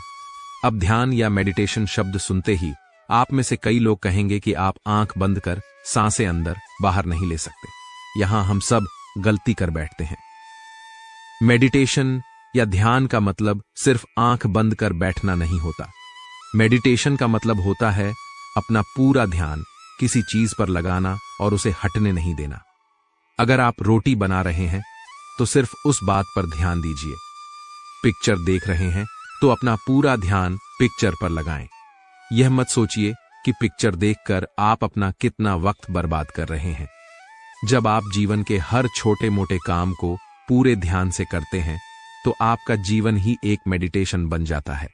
अब ध्यान या मेडिटेशन शब्द सुनते ही आप में से कई लोग कहेंगे कि आप आंख बंद कर सांसें अंदर बाहर नहीं ले सकते। यहां हम सब गलती कर बैठते हैं। मेडिटेशन या ध्यान का मतलब सिर्फ आंख बंद कर बैठना नहीं होता। मेडिटेशन का मतलब होता है अपना पूरा ध्यान किसी चीज पर लगाना और उसे हटने नहीं देना। अगर आप रोटी बना रहे हैं तो सिर्फ उस बात पर ध्यान दीजिए। पिक्चर देख रहे हैं तो अपना पूरा ध्यान पिक्चर पर लगाएं। यह मत सोचिए कि पिक्चर देखकर आप अपना कितना वक्त बर्बाद कर रहे हैं। जब आप जीवन के हर छोटे मोटे काम को पूरे ध्यान से करते हैं तो आपका जीवन ही एक मेडिटेशन बन जाता है।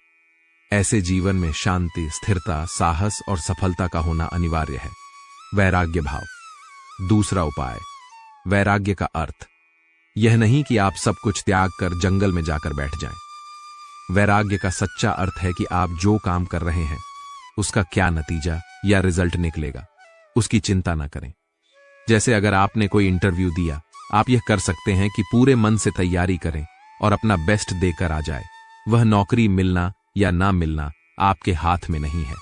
ऐसे जीवन में शांति, स्थिरता, साहस और सफलता का होना अनिवार्य है। वैराग्य भाव। दूसरा उपाय, वैराग्य का अर्थ यह नहीं कि आप सब कुछ त्याग कर जंगल में जाकर बैठ जाएं। वैराग्य का सच्चा अर्थ है कि आप जो काम कर रहे हैं उसका क्या नतीजा या रिजल्ट निकलेगा, उसकी चिंता ना करें। जैसे अगर आपने कोई इंटरव्यू दिया, आप यह कर सकते हैं कि पूरे मन से तैयारी करें और अपना बेस्ट देकर आ जाए। वह नौकरी मिलना या ना मिलना आपके हाथ में नहीं है।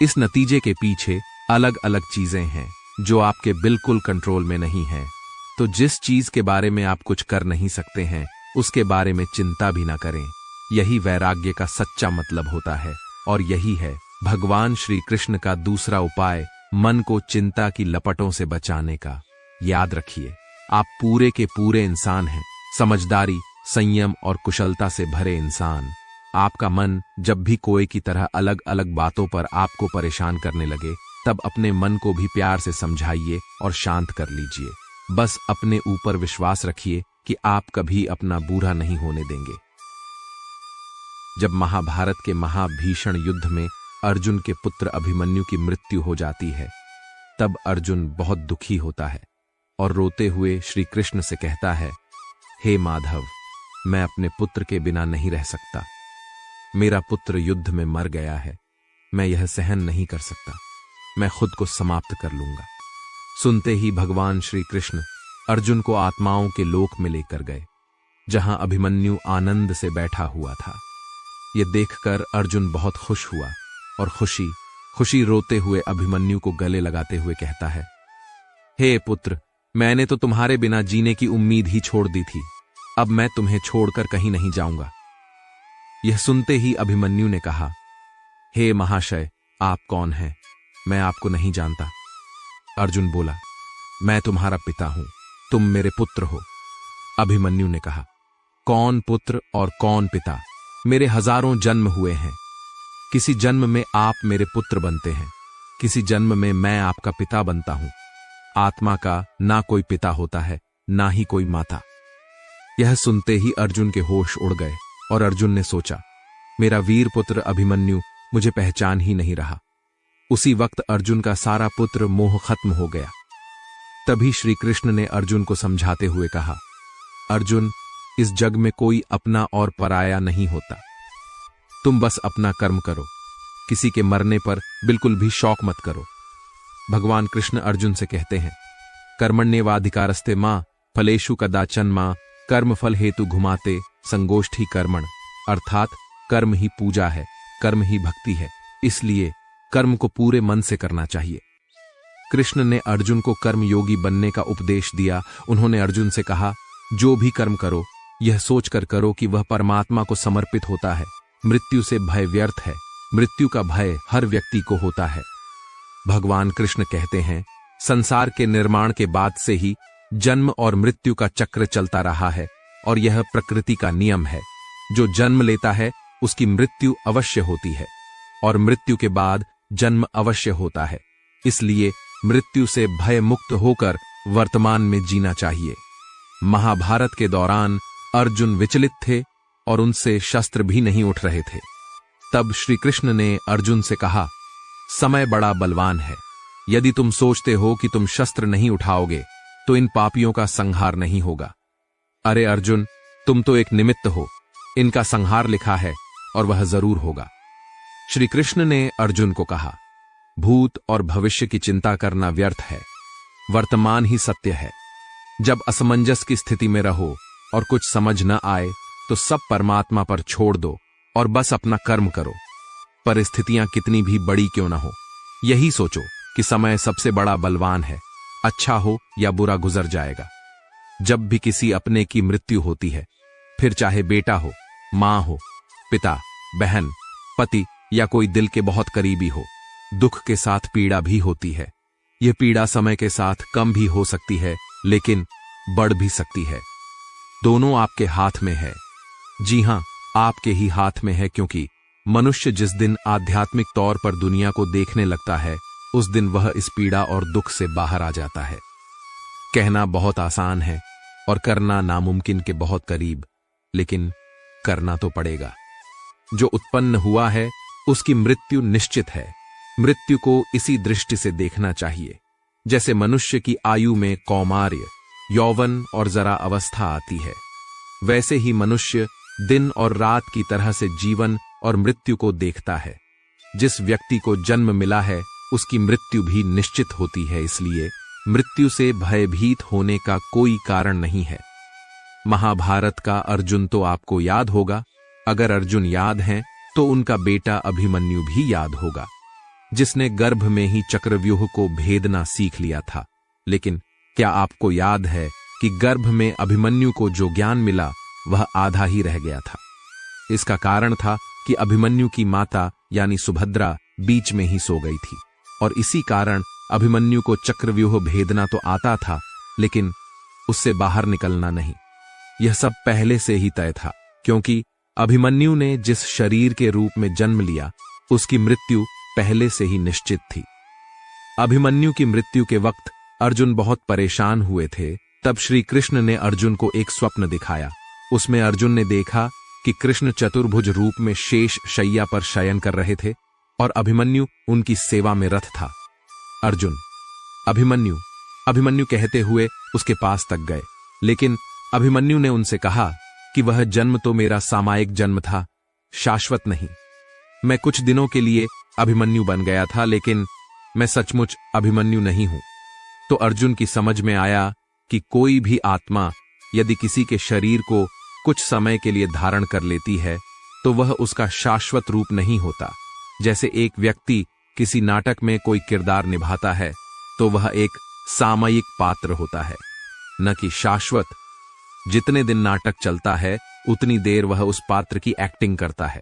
इस नतीजे के पीछे अलग अलग चीजें हैं जो आपके बिल्कुल कंट्रोल में नहीं है। तो जिस चीज के बारे में आप कुछ कर नहीं सकते हैं उसके बारे में चिंता भी ना करें। यही वैराग्य का सच्चा मतलब होता है और यही है भगवान श्री कृष्ण का दूसरा उपाय, मन को चिंता की लपटों से बचाने का। याद रखिए, आप पूरे के पूरे इंसान हैं, समझदारी, संयम और कुशलता से भरे इंसान। आपका मन जब भी कोई की तरह अलग अलग बातों पर आपको परेशान करने लगे, तब अपने मन को भी प्यार से समझाइए और शांत कर लीजिए। बस अपने ऊपर विश्वास रखिए कि आप कभी अपना बुरा नहीं होने देंगे। जब महाभारत के महाभीषण युद्ध में अर्जुन के पुत्र अभिमन्यु की मृत्यु हो जाती है, तब अर्जुन बहुत दुखी होता है और रोते हुए श्री कृष्ण से कहता है, हे माधव, मैं अपने पुत्र के बिना नहीं रह सकता। मेरा पुत्र युद्ध में मर गया है, मैं यह सहन नहीं कर सकता, मैं खुद को समाप्त कर लूंगा। सुनते ही भगवान श्री कृष्ण अर्जुन को आत्माओं के लोक में लेकर गए, जहां अभिमन्यु आनंद से बैठा हुआ था। यह देखकर अर्जुन बहुत खुश हुआ और खुशी रोते हुए अभिमन्यु को गले लगाते हुए कहता है, हे पुत्र, मैंने तो तुम्हारे बिना जीने की उम्मीद ही छोड़ दी थी। अब मैं तुम्हें छोड़कर कहीं नहीं जाऊंगा। यह सुनते ही अभिमन्यु ने कहा, हे महाशय, आप कौन हैं? मैं आपको नहीं जानता। अर्जुन बोला, मैं तुम्हारा पिता हूं, तुम मेरे पुत्र हो। अभिमन्यु ने कहा, कौन पुत्र और कौन पिता? मेरे हजारों जन्म हुए हैं। किसी जन्म में आप मेरे पुत्र बनते हैं, किसी जन्म में मैं आपका पिता बनता हूं। आत्मा का ना कोई पिता होता है, ना ही कोई माता। यह सुनते ही अर्जुन के होश उड़ गए और अर्जुन ने सोचा, मेरा वीर पुत्र अभिमन्यु मुझे पहचान ही नहीं रहा। उसी वक्त अर्जुन का सारा पुत्र मोह खत्म हो गया। तभी श्री कृष्ण ने अर्जुन को समझाते हुए कहा, अर्जुन, इस जग में कोई अपना और पराया नहीं होता। तुम बस अपना कर्म करो, किसी के मरने पर बिल्कुल भी शौक मत करो। भगवान कृष्ण अर्जुन से कहते हैं, कर्मण्येवाधिकारस्ते मां फलेषु कदाचन मां कर्म फल हेतु घुमाते संगोष्ठी कर्मण। अर्थात कर्म ही पूजा है, कर्म ही भक्ति है, इसलिए कर्म को पूरे मन से करना चाहिए। कृष्ण ने अर्जुन को कर्म योगी बनने का उपदेश दिया। उन्होंने अर्जुन से कहा, जो भी कर्म करो यह सोचकर करो कि वह परमात्मा को समर्पित होता है। मृत्यु से भय व्यर्थ है, मृत्यु का भय हर व्यक्ति को होता है। भगवान कृष्ण कहते हैं, संसार के निर्माण के बाद से ही जन्म और मृत्यु का चक्र चलता रहा है और यह प्रकृति का नियम है। जो जन्म लेता है उसकी मृत्यु अवश्य होती है और मृत्यु के बाद जन्म अवश्य होता है। इसलिए मृत्यु से भय मुक्त होकर वर्तमान में जीना चाहिए। महाभारत के दौरान अर्जुन विचलित थे और उनसे शस्त्र भी नहीं उठ रहे थे। तब श्री कृष्ण ने अर्जुन से कहा, समय बड़ा बलवान है। यदि तुम सोचते हो कि तुम शस्त्र नहीं उठाओगे तो इन पापियों का संहार नहीं होगा। अरे अर्जुन, तुम तो एक निमित्त हो, इनका संहार लिखा है और वह जरूर होगा। श्री कृष्ण ने अर्जुन को कहा, भूत और भविष्य की चिंता करना व्यर्थ है, वर्तमान ही सत्य है। जब असमंजस की स्थिति में रहो और कुछ समझ न आए तो सब परमात्मा पर छोड़ दो और बस अपना कर्म करो। परिस्थितियां कितनी भी बड़ी क्यों न हो, यही सोचो कि समय सबसे बड़ा बलवान है, अच्छा हो या बुरा गुजर जाएगा। जब भी किसी अपने की मृत्यु होती है, फिर चाहे बेटा हो, मां हो, पिता, बहन, पति या कोई दिल के बहुत करीबी हो, दुख के साथ पीड़ा भी होती है। यह पीड़ा समय के साथ कम भी हो सकती है, लेकिन बढ़ भी सकती है। दोनों आपके हाथ में है। जी हां, आपके ही हाथ में है, क्योंकि मनुष्य जिस दिन आध्यात्मिक तौर पर दुनिया को देखने लगता है, उस दिन वह इस पीड़ा और दुख से बाहर आ जाता है। कहना बहुत आसान है और करना नामुमकिन के बहुत करीब, लेकिन करना तो पड़ेगा। जो उत्पन्न हुआ है उसकी मृत्यु निश्चित है। मृत्यु को इसी दृष्टि से देखना चाहिए, जैसे मनुष्य की आयु में कौमार्य, यौवन और जरा अवस्था आती है, वैसे ही मनुष्य दिन और रात की तरह से जीवन और मृत्यु को देखता है। जिस व्यक्ति को जन्म मिला है उसकी मृत्यु भी निश्चित होती है, इसलिए मृत्यु से भयभीत होने का कोई कारण नहीं है। महाभारत का अर्जुन तो आपको याद होगा। अगर अर्जुन याद हैं तो उनका बेटा अभिमन्यु भी याद होगा, जिसने गर्भ में ही चक्रव्यूह को भेदना सीख लिया था। लेकिन क्या आपको याद है कि गर्भ में अभिमन्यु को जो ज्ञान मिला वह आधा ही रह गया था। इसका कारण था कि अभिमन्यु की माता यानी सुभद्रा बीच में ही सो गई थी और इसी कारण अभिमन्यु को चक्रव्यूह भेदना तो आता था, लेकिन उससे बाहर निकलना नहीं। यह सब पहले से ही तय था, क्योंकि अभिमन्यु ने जिस शरीर के रूप में जन्म लिया उसकी मृत्यु पहले से ही निश्चित थी। अभिमन्यु की मृत्यु के वक्त अर्जुन बहुत परेशान हुए थे। तब श्री कृष्ण ने अर्जुन को एक स्वप्न दिखाया। उसमें अर्जुन ने देखा कि कृष्ण चतुर्भुज रूप में शेष शैया पर शयन कर रहे थे और अभिमन्यु उनकी सेवा में रत था। अर्जुन, अभिमन्यु, अभिमन्यु कहते हुए उसके पास तक गए, लेकिन अभिमन्यु ने उनसे कहा कि वह जन्म तो मेरा सामयिक जन्म था, शाश्वत नहीं। मैं कुछ दिनों के लिए अभिमन्यु बन गया था, लेकिन मैं सचमुच अभिमन्यु नहीं हूं। तो अर्जुन की समझ में आया कि कोई भी आत्मा यदि किसी के शरीर को कुछ समय के लिए धारण कर लेती है तो वह उसका शाश्वत रूप नहीं होता। जैसे एक व्यक्ति किसी नाटक में कोई किरदार निभाता है तो वह एक सामयिक पात्र होता है, न कि शाश्वत। जितने दिन नाटक चलता है उतनी देर वह उस पात्र की एक्टिंग करता है।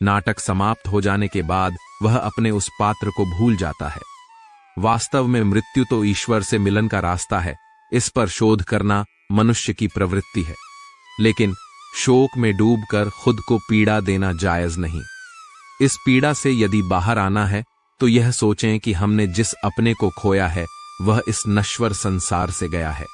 नाटक समाप्त हो जाने के बाद वह अपने उस पात्र को भूल जाता है। वास्तव में मृत्यु तो ईश्वर से मिलन का रास्ता है। इस पर शोध करना मनुष्य की प्रवृत्ति है, लेकिन शोक में डूबकर खुद को पीड़ा देना जायज नहीं। इस पीड़ा से यदि बाहर आना है तो यह सोचें कि हमने जिस अपने को खोया है वह इस नश्वर संसार से गया है,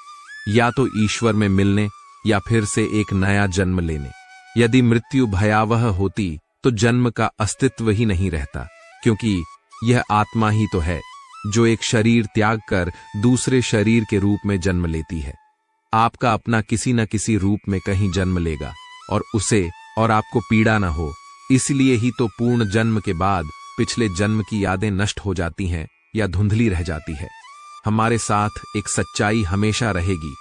या तो ईश्वर में मिलने या फिर से एक नया जन्म लेने। यदि मृत्यु भयावह होती तो जन्म का अस्तित्व ही नहीं रहता, क्योंकि यह आत्मा ही तो है जो एक शरीर त्याग कर दूसरे शरीर के रूप में जन्म लेती है। आपका अपना किसी न किसी रूप में कहीं जन्म लेगा और उसे और आपको पीड़ा न हो, इसलिए ही तो पूर्ण जन्म के बाद पिछले जन्म की यादें नष्ट हो जाती हैं या धुंधली रह जाती है। हमारे साथ एक सच्चाई हमेशा रहेगी,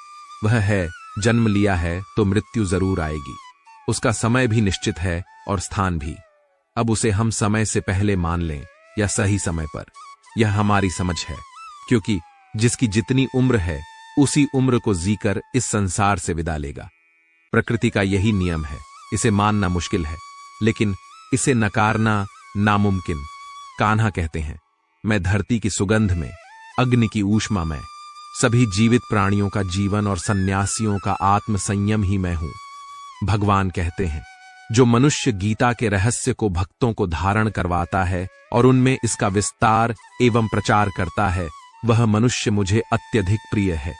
वह है जन्म लिया है तो मृत्यु जरूर आएगी। उसका समय भी निश्चित है और स्थान भी। अब उसे हम समय से पहले मान लें या सही समय पर, यह हमारी समझ है, क्योंकि जिसकी जितनी उम्र है उसी उम्र को जीकर इस संसार से विदा लेगा। प्रकृति का यही नियम है। इसे मानना मुश्किल है, लेकिन इसे नकारना नामुमकिन। कान्हा कहते हैं, मैं धरती की सुगंध में, अग्नि की ऊष्मा में, सभी जीवित प्राणियों का जीवन और सन्यासियों का आत्म संयम ही मैं हूं। भगवान कहते हैं, जो मनुष्य गीता के रहस्य को भक्तों को धारण करवाता है और उनमें इसका विस्तार एवं प्रचार करता है, वह मनुष्य मुझे अत्यधिक प्रिय है।